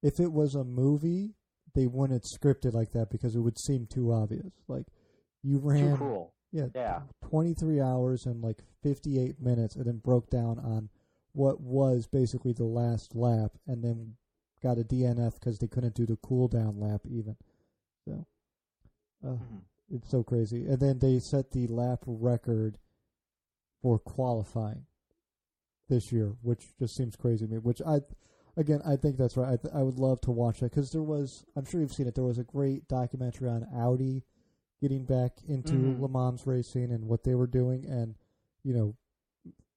if it was a movie, they wouldn't script it like that because it would seem too obvious. Like, you ran too cruel. Yeah. 23 hours and like 58 minutes, and then broke down on what was basically the last lap, and then got a DNF because they couldn't do the cool down lap even. So, it's so crazy. And then they set the lap record for qualifying this year, which just seems crazy to me. Which I think that's right. I would love to watch that because there was, I'm sure you've seen it, there was a great documentary on Audi getting back into Le Mans racing and what they were doing, and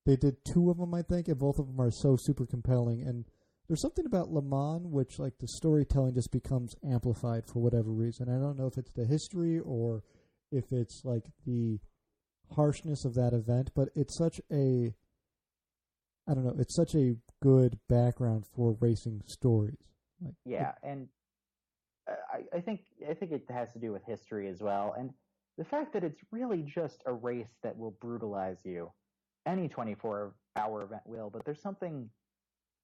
they did 2 of them, I think, and both of them are so super compelling. And there's something about Le Mans which, like, the storytelling just becomes amplified for whatever reason. I don't know if it's the history or if it's like the harshness of that event, but it's such a, I don't know, it's such a good background for racing stories. Like, yeah, and I think it has to do with history as well, and the fact that it's really just a race that will brutalize you. Any 24-hour event will, but there's something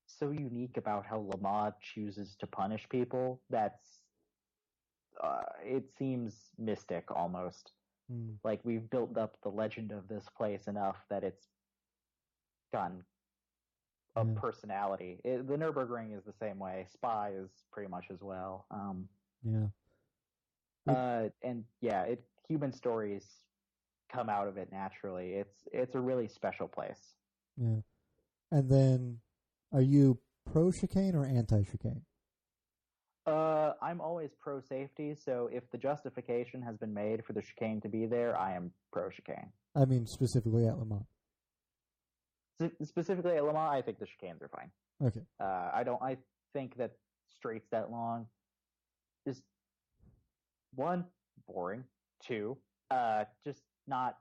so unique about how Le Mans chooses to punish people that's it seems mystic almost. Like, we've built up the legend of this place enough that it's gotten a personality. The Nürburgring is the same way. Spa is pretty much as well. Human stories come out of it naturally. It's a really special place. Yeah. And then, are you pro chicane or anti chicane? I'm always pro safety, so if the justification has been made for the chicane to be there, I am pro chicane. I mean, specifically at Le Mans. Specifically at Le Mans, I think the chicanes are fine. Okay. I think that straights that long is, 1, boring. 2, just not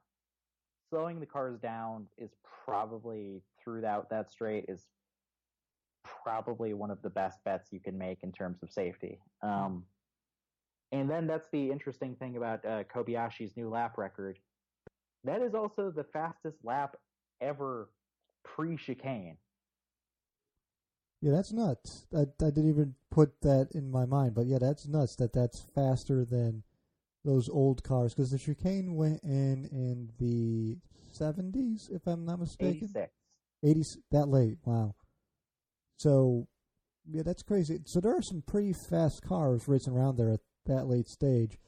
slowing the cars down is probably, throughout that straight, is probably one of the best bets you can make in terms of safety. And then that's the interesting thing about Kobayashi's new lap record. That is also the fastest lap ever pre-chicane. Yeah, that's nuts. I didn't even put that in my mind, but yeah, that's nuts that's faster than those old cars, because the chicane went in the 70s, if I'm not mistaken. 80, that late, wow. So, yeah, that's crazy. So there are some pretty fast cars racing around there at that late stage.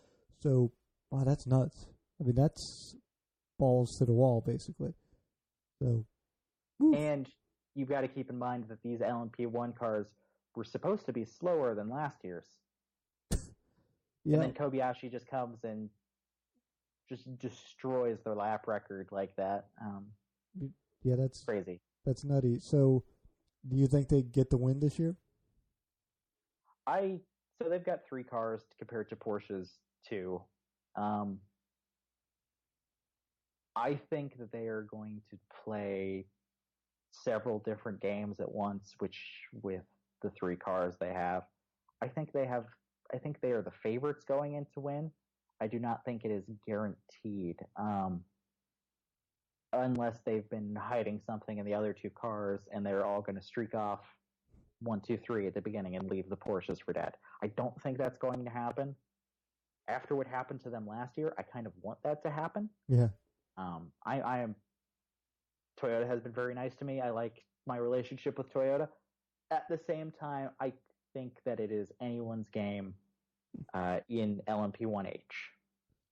So, wow, that's nuts. I mean, that's balls to the wall, basically. So, woo. And you've got to keep in mind that these LMP1 cars were supposed to be slower than last year's. Yeah. And then Kobayashi just comes and just destroys their lap record like that. Yeah, that's Crazy. That's nutty. So, do you think they get the win this year? So they've got 3 cars compared to Porsche's 2. I think that they are going to play several different games at once, which with the 3 cars they have, I think they are the favorites going in to win. I do not think it is guaranteed, unless they've been hiding something in the other 2 cars and they're all going to streak off 1, 2, 3 at the beginning and leave the Porsches for dead. I don't think that's going to happen. After what happened to them last year, I kind of want that to happen. Yeah. I am. Toyota has been very nice to me. I like my relationship with Toyota. At the same time, I think that it is anyone's game in LMP1H.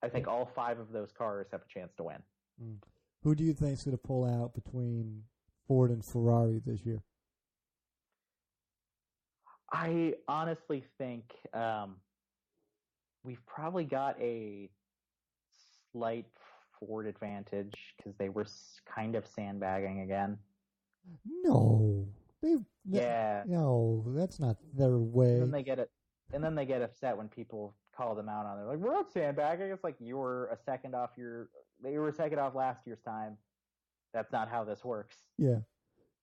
I think all 5 of those cars have a chance to win. Who do you think is going to pull out between Ford and Ferrari this year? I honestly think we've probably got a slight Ford advantage because they were kind of sandbagging again. No, Yeah. No, that's not their way. And then they get upset when people call them out on it. Like, we're not sandbagging. It's like you were second off last year's time. That's not how this works. Yeah,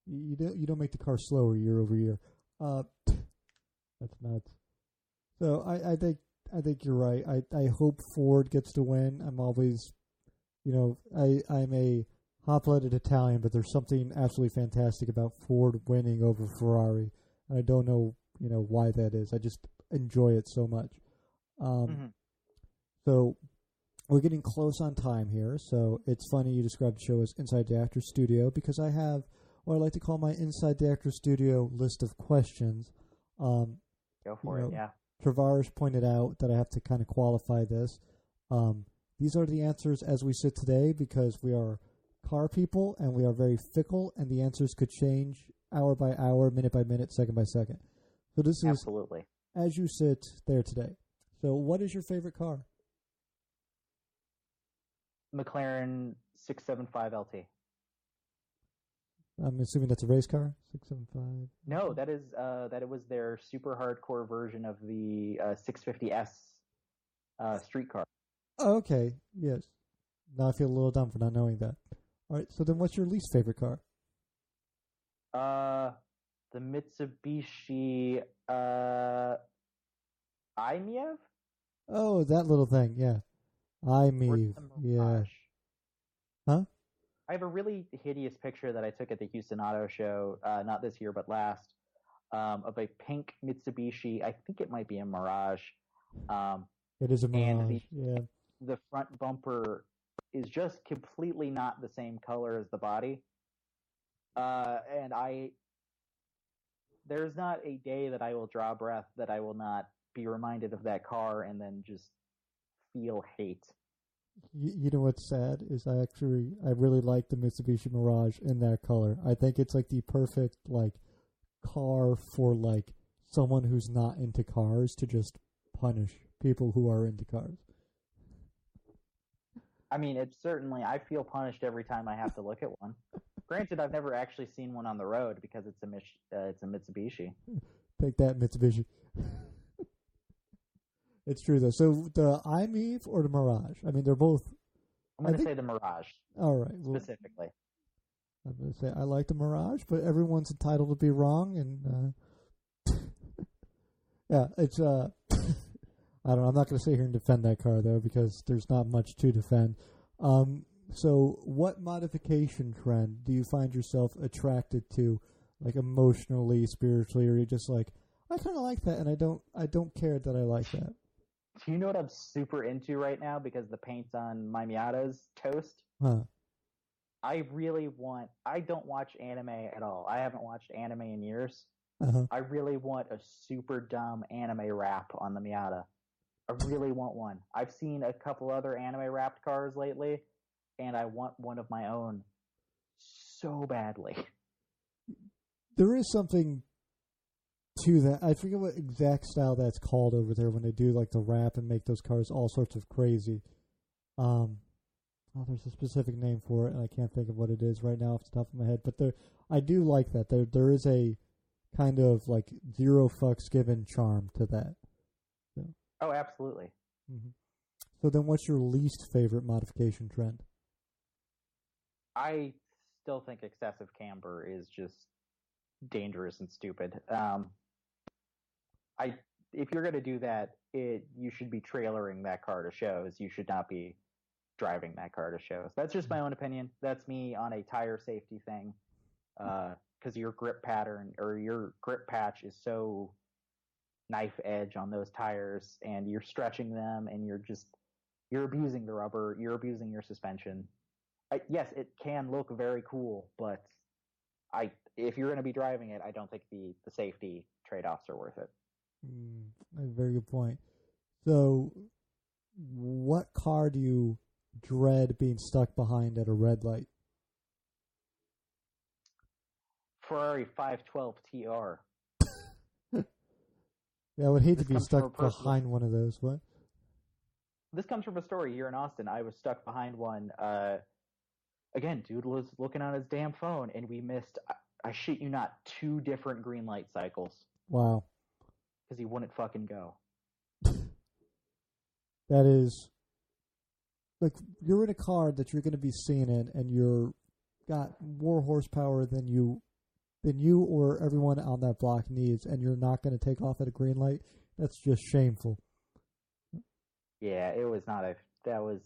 you don't make the car slower year over year. That's nuts. So I think you're right. I hope Ford gets to win. I'm always, I'm a hot-blooded Italian, but there's something absolutely fantastic about Ford winning over Ferrari. And I don't know, why that is. I just enjoy it so much. So we're getting close on time here. So it's funny you described the show as Inside the Actor Studio because I have what I like to call my Inside the Actor Studio list of questions. Go for it, yeah. Travaris pointed out that I have to kind of qualify this. These are the answers as we sit today because we are car people and we are very fickle and the answers could change hour by hour, minute by minute, second by second. So this is absolutely as you sit there today. So what is your favorite car? McLaren 675 LT. I'm assuming that's a race car? 675? No, that it was their super hardcore version of the 650S street car. Oh, okay, yes. Now I feel a little dumb for not knowing that. All right, so then what's your least favorite car? The Mitsubishi iMiev? Oh, that little thing, yeah. iMiev, yeah. Huh? I have a really hideous picture that I took at the Houston Auto Show, not this year, but last, of a pink Mitsubishi. I think it might be a Mirage. It is a Mirage, and the front bumper is just completely not the same color as the body. There's not a day that I will draw breath that I will not be reminded of that car and then just feel hate. You know what's sad is I really like the Mitsubishi Mirage in that color. I think it's like the perfect car for someone who's not into cars to just punish people who are into cars. I mean, I feel punished every time I have to look at one. Granted, I've never actually seen one on the road because it's a Mitsubishi. Take that, Mitsubishi. It's true, though. So the iMeave or the Mirage? I mean, they're both... I'm going to say the Mirage. All right. Well, specifically. I'm going to say I like the Mirage, but everyone's entitled to be wrong. And, yeah, it's... I don't know. I'm not going to sit here and defend that car, though, because there's not much to defend. So what modification trend do you find yourself attracted to, emotionally, spiritually, or you're just I kind of like that, and I don't care that I like that? Do you know what I'm super into right now because the paint's on my Miata's toast? Huh. I don't watch anime at all. I haven't watched anime in years. Uh-huh. I really want a super dumb anime wrap on the Miata. I really want one. I've seen a couple other anime wrapped cars lately, and I want one of my own so badly. There is something to that. I forget what exact style that's called over there when they do like the wrap and make those cars all sorts of crazy. There's a specific name for it, and I can't think of what it is right now off the top of my head. But I do like that. There is a kind of like zero fucks given charm to that. So. Oh, absolutely. Mm-hmm. So then, what's your least favorite modification trend? I still think excessive camber is just dangerous and stupid. If you're going to do that, you should be trailering that car to shows. You should not be driving that car to shows. That's just my own opinion. That's me on a tire safety thing. Because your grip pattern or your grip patch is so knife edge on those tires, and you're stretching them, and you're abusing the rubber. You're abusing your suspension. Yes, it can look very cool, but if you're going to be driving it, I don't think the safety trade-offs are worth it. A very good point. So, what car do you dread being stuck behind at a red light? Ferrari 512 TR. Yeah, I would hate to be stuck behind one of those. What? This comes from a story here in Austin. I was stuck behind one. Again, dude was looking on his damn phone, and we missed, I shit you not, 2 different green light cycles. Wow. Because he wouldn't fucking go. That is, like, you're in a car that you're going to be seen in, and you're got more horsepower than you or everyone on that block needs, and you're not going to take off at a green light. That's just shameful. Yeah, it was not that was,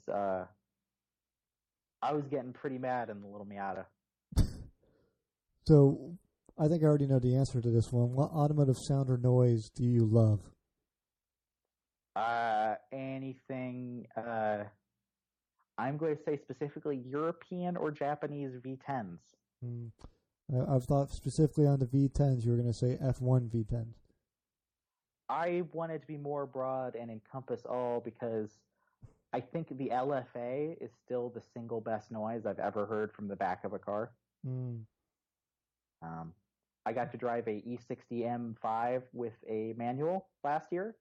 I was getting pretty mad in the little Miata. So, I think I already know the answer to this one. What automotive sound or noise do you love? Anything, I'm going to say specifically European or Japanese V10s. I've thought specifically on the V10s, you were going to say F1 V10s. I wanted to be more broad and encompass all because I think the LFA is still the single best noise I've ever heard from the back of a car. I got to drive a E60 M5 with a manual last year,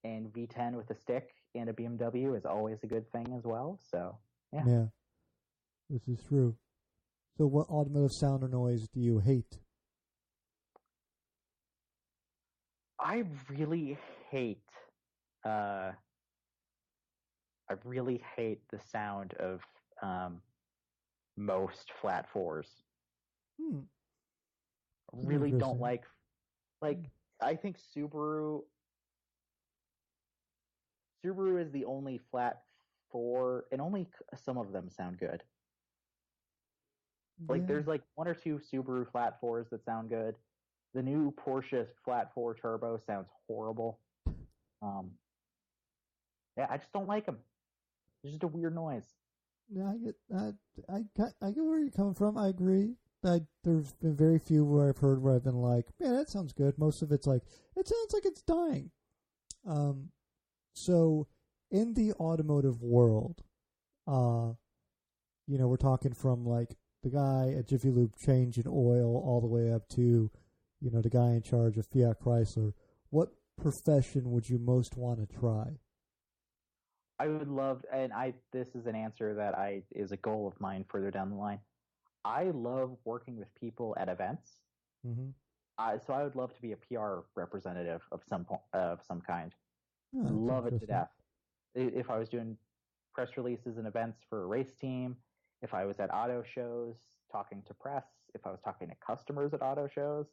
and V10 with a stick and a BMW is always a good thing as well. So, yeah. Yeah, this is true. So what automotive sound or noise do you hate? I really hate the sound of most flat fours. Really don't like I think Subaru is the only flat four, and only some of them sound good. Like there's like 1 or 2 Subaru flat fours that sound good. The new Porsche flat 4 turbo sounds horrible. Yeah, I just don't like them. It's just a weird noise. Yeah, I get where you're coming from. I agree. There's been very few where I've been like, man, that sounds good. Most of it's like, it sounds like it's dying. So in the automotive world, we're talking from like the guy at Jiffy Lube changing oil all the way up to, the guy in charge of Fiat Chrysler. What profession would you most want to try? I would love, and this is an answer that is a goal of mine further down the line. I love working with people at events. Mm-hmm. So I would love to be a PR representative of some kind. Oh, love it to death. If I was doing press releases and events for a race team, if I was at auto shows talking to press, if I was talking to customers at auto shows,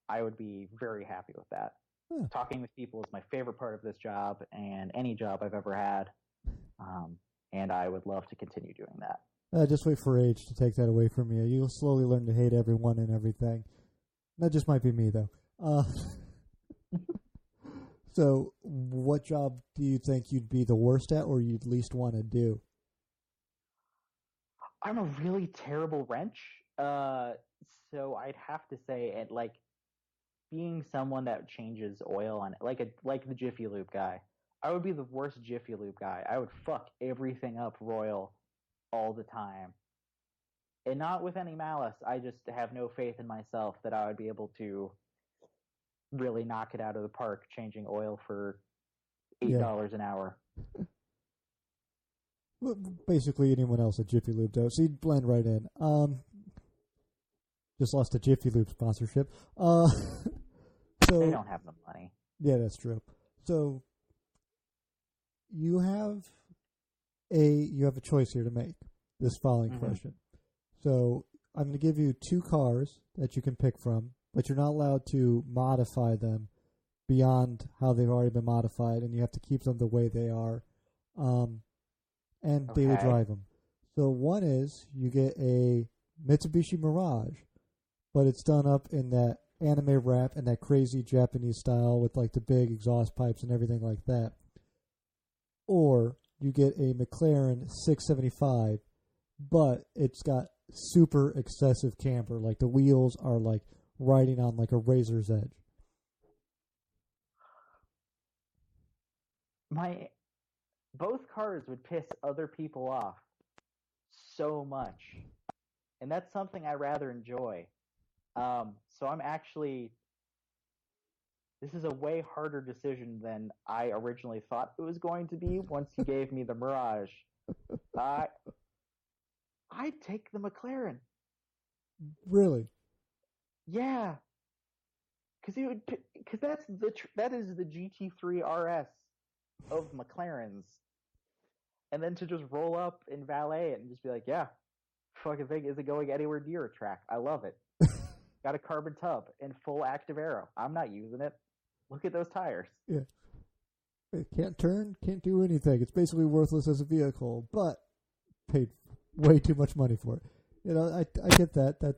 I would be very happy with that. Yeah. Talking with people is my favorite part of this job and any job I've ever had. And I would love to continue doing that. Just wait for age to take that away from you. You'll slowly learn to hate everyone and everything. That just might be me, though. So, what job do you think you'd be the worst at or you'd least want to do? I'm a really terrible wrench. So I'd have to say, being someone that changes oil on like the Jiffy Lube guy, I would be the worst Jiffy Lube guy. I would fuck everything up royal all the time. And not with any malice. I just have no faith in myself that I would be able to really knock it out of the park, changing oil for $8 an hour. Well, basically, anyone else at Jiffy Lube does. So you'd blend right in. Just lost a Jiffy Lube sponsorship. So They don't have the money. Yeah, that's true. So you have a choice here to make. This following question. So I'm going to give you 2 cars that you can pick from, but you're not allowed to modify them beyond how they've already been modified, and you have to keep them the way they are, and daily drive them. So one is you get a Mitsubishi Mirage, but it's done up in that anime wrap and that crazy Japanese style with like the big exhaust pipes and everything like that. Or you get a McLaren 675, but it's got super excessive camber. Like the wheels are like riding on like a razor's edge. Both cars would piss other people off so much. And that's something I rather enjoy. So I'm actually... This is a way harder decision than I originally thought it was going to be once you gave me the Mirage. I'd take the McLaren. Really? Yeah. Because that is the GT3 RS of McLarens. And then to just roll up and valet it and just be like, yeah, fucking thing isn't going anywhere near a track. I love it. Got a carbon tub and full active aero. I'm not using it. Look at those tires. Yeah. It can't turn, can't do anything. It's basically worthless as a vehicle, but paid way too much money for it. You know, I get that.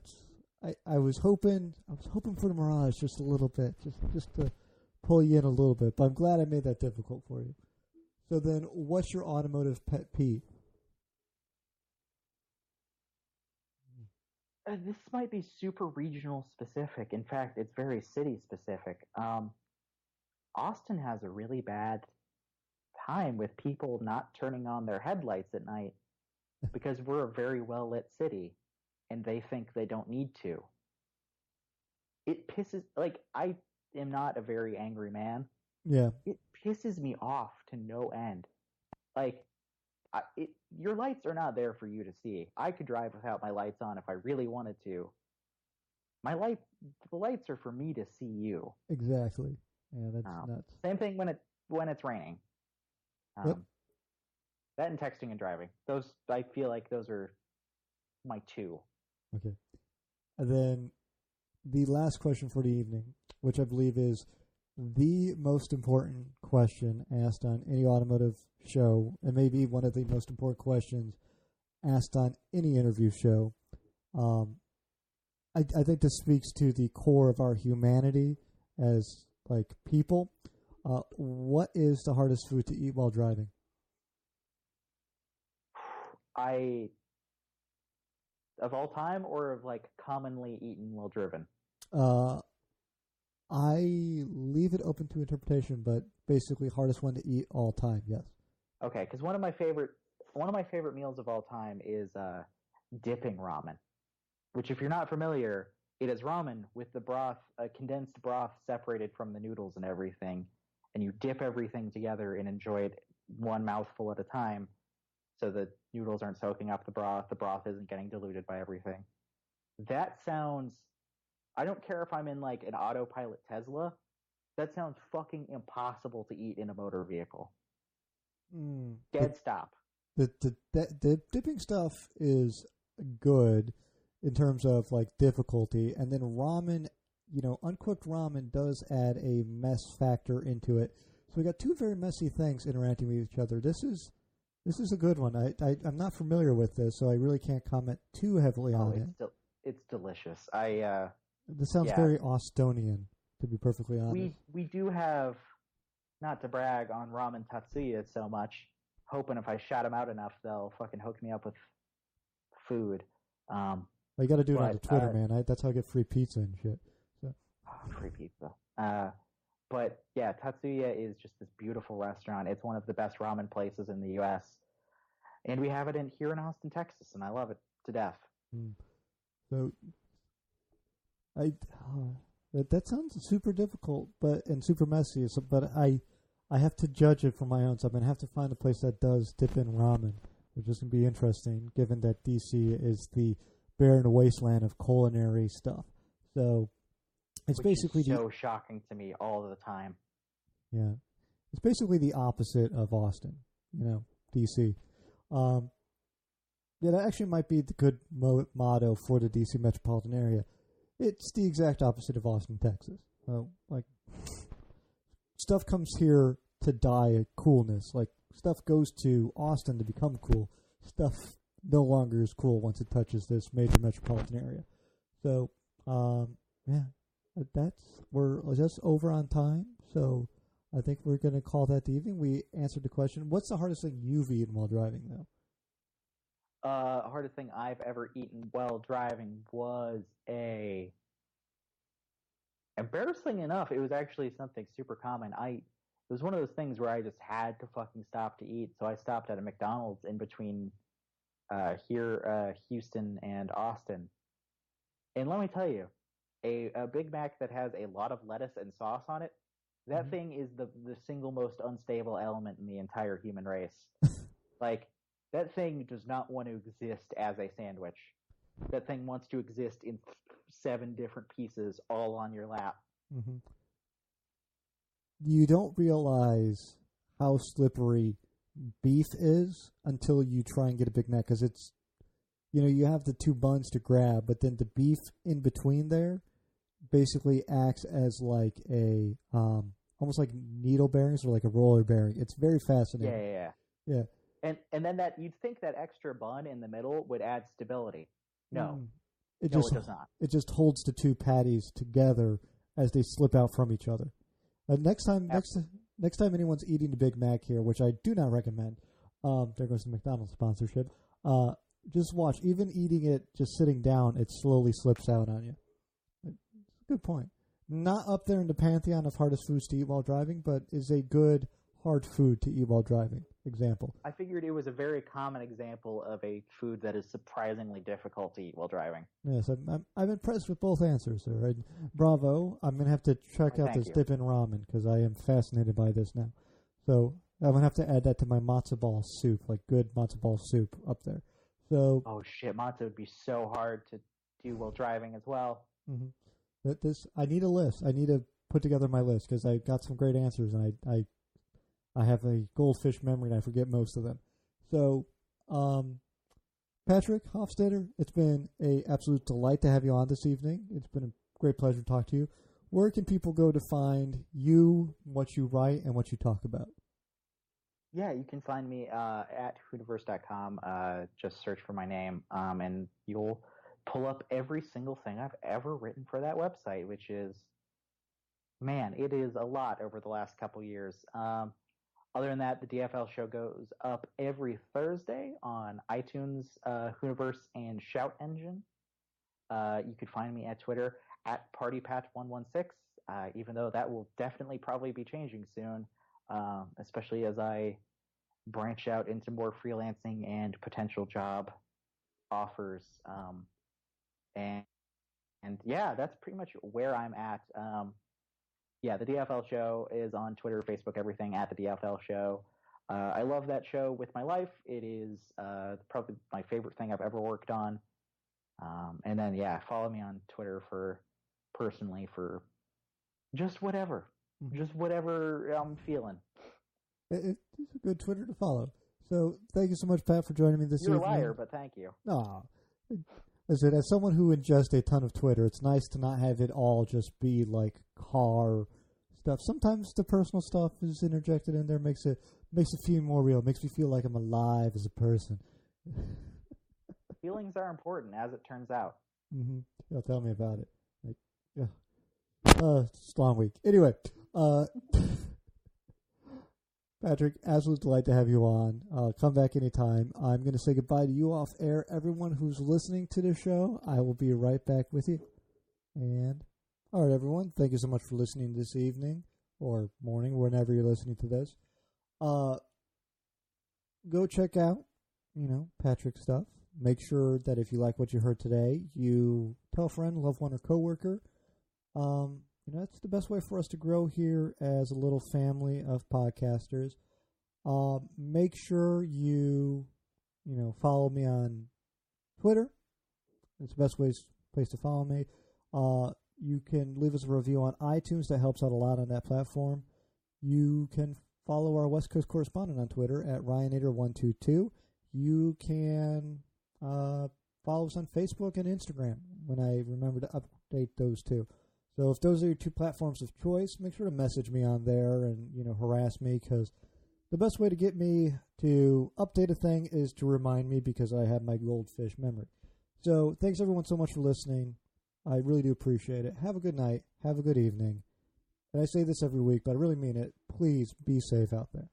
I was hoping for the Mirage just a little bit, just to pull you in a little bit, but I'm glad I made that difficult for you. So then, what's your automotive pet peeve? This might be super regional specific. In fact, it's very city specific. Austin has a really bad time with people not turning on their headlights at night because we're a very well lit city and they think they don't need to. It pisses, like, I am not a very angry man. Yeah. It pisses me off to no end. Like, your lights are not there for you to see. I could drive without my lights on if I really wanted to. The lights are for me to see you. Exactly. Yeah, that's nuts. Same thing when it's raining. Yep. That and texting and driving. I feel like those are my 2. Okay. And then the last question for the evening, which I believe is the most important question asked on any automotive show, and maybe one of the most important questions asked on any interview show. I think this speaks to the core of our humanity as like people. What is the hardest food to eat while driving? Of all time, or of like commonly eaten while driven? I leave it open to interpretation, but basically hardest one to eat all time. Yes. Okay, because one of my favorite meals of all time is dipping ramen, which, if you're not familiar, it is ramen with the broth, condensed broth separated from the noodles and everything, and you dip everything together and enjoy it one mouthful at a time, so the noodles aren't soaking up the broth isn't getting diluted by everything. That sounds... I don't care if I'm in like an autopilot Tesla. That sounds fucking impossible to eat in a motor vehicle. Dead stop. The dipping stuff is good in terms of like difficulty, and then ramen, uncooked ramen does add a mess factor into it. So we got 2 very messy things interacting with each other. This is a good one. I'm not familiar with this, so I really can't comment too heavily on it. It's delicious. This sounds very Austonian, to be perfectly honest. We do have, not to brag on Ramen Tatsuya so much, hoping if I shout them out enough, they'll fucking hook me up with food. You got to do it on the Twitter, man. That's how I get free pizza and shit. So. Free pizza. But yeah, Tatsuya is just this beautiful restaurant. It's one of the best ramen places in the U.S. And we have it here in Austin, Texas, and I love it to death. So, That sounds super difficult, and super messy. But I have to judge it for my own. So I'm gonna have to find a place that does dip in ramen, which is gonna be interesting, given that DC is the barren wasteland of culinary stuff. So it's which basically is so shocking to me all the time. Yeah, it's basically the opposite of Austin. DC. Yeah, that actually might be the good motto for the DC metropolitan area. It's the exact opposite of Austin, Texas. Stuff comes here to die at coolness. Like, stuff goes to Austin to become cool. Stuff no longer is cool once it touches this major metropolitan area. So, we're just over on time. So, I think we're going to call that the evening. We answered the question. What's the hardest thing you've eaten while driving, though? Hardest thing I've ever eaten while driving was embarrassing enough, it was actually something super common. It was one of those things where I just had to fucking stop to eat, so I stopped at a McDonald's in between Houston and Austin. And let me tell you, a Big Mac that has a lot of lettuce and sauce on it, that thing is the single most unstable element in the entire human race. Like, that thing does not want to exist as a sandwich. That thing wants to exist in 7 different pieces all on your lap. Mm-hmm. You don't realize how slippery beef is until you try and get a Big Mac, because it's, you have the 2 buns to grab, but then the beef in between there basically acts as like a almost like needle bearings or like a roller bearing. It's very fascinating. Yeah. And then that, you'd think that extra bun in the middle would add stability. No. It does not. It just holds the 2 patties together as they slip out from each other. Next time anyone's eating the Big Mac here, which I do not recommend, there goes the McDonald's sponsorship, just watch. Even eating it just sitting down, it slowly slips out on you. Good point. Not up there in the pantheon of hardest foods to eat while driving, but is a good hard food to eat while driving example. I figured it was a very common example of a food that is surprisingly difficult to eat while driving. Yes, I'm impressed with both answers, sir. Bravo. I'm going to have to check out this dip in ramen, because I am fascinated by this now. So I'm going to have to add that to my matzo ball soup, like good matzo ball soup up there. So. Oh shit, matzo would be so hard to do while driving as well. Mm-hmm. I need a list. I need to put together my list, because I got some great answers, and I have a goldfish memory, and I forget most of them. So, Patrick Hoffstetter, it's been an absolute delight to have you on this evening. It's been a great pleasure to talk to you. Where can people go to find you, what you write, and what you talk about? Yeah, you can find me at Hooniverse.com. Just search for my name, and you'll pull up every single thing I've ever written for that website, which is, man, it is a lot over the last couple years. Other than that, the DFL show goes up every Thursday on iTunes, Hooniverse, and Shout Engine. You could find me at Twitter at PartyPat116, even though that will definitely probably be changing soon, especially as I branch out into more freelancing and potential job offers. And yeah, that's pretty much where I'm at. Yeah, the DFL show is on Twitter, Facebook, everything at the DFL show. I love that show with my life. It is probably my favorite thing I've ever worked on. And then, yeah, follow me on Twitter for just whatever. Just whatever I'm feeling. It's a good Twitter to follow. So thank you so much, Pat, for joining me this evening. You're a liar, but thank you. No. Listen, as someone who ingests a ton of Twitter, it's nice to not have it all just be like car stuff. Sometimes the personal stuff is interjected in there, makes it feel more real, makes me feel like I'm alive as a person. Feelings are important, as it turns out. Mm-hmm. Yeah, tell me about it. Like, yeah. It's a long week. Anyway, Patrick, absolute delight to have you on. Come back anytime. I'm going to say goodbye to you off air. Everyone who's listening to the show, I will be right back with you. And, all right, everyone, thank you so much for listening this evening or morning, whenever you're listening to this. Go check out, Patrick's stuff. Make sure that if you like what you heard today, you tell a friend, loved one, or coworker. That's the best way for us to grow here as a little family of podcasters. Make sure you follow me on Twitter. It's the best place to follow me. You can leave us a review on iTunes. That helps out a lot on that platform. You can follow our West Coast correspondent on Twitter at Ryanator122. You can follow us on Facebook and Instagram when I remember to update those two. So if those are your two platforms of choice, make sure to message me on there and harass me, because the best way to get me to update a thing is to remind me, because I have my goldfish memory. So thanks everyone so much for listening. I really do appreciate it. Have a good night. Have a good evening. And I say this every week, but I really mean it. Please be safe out there.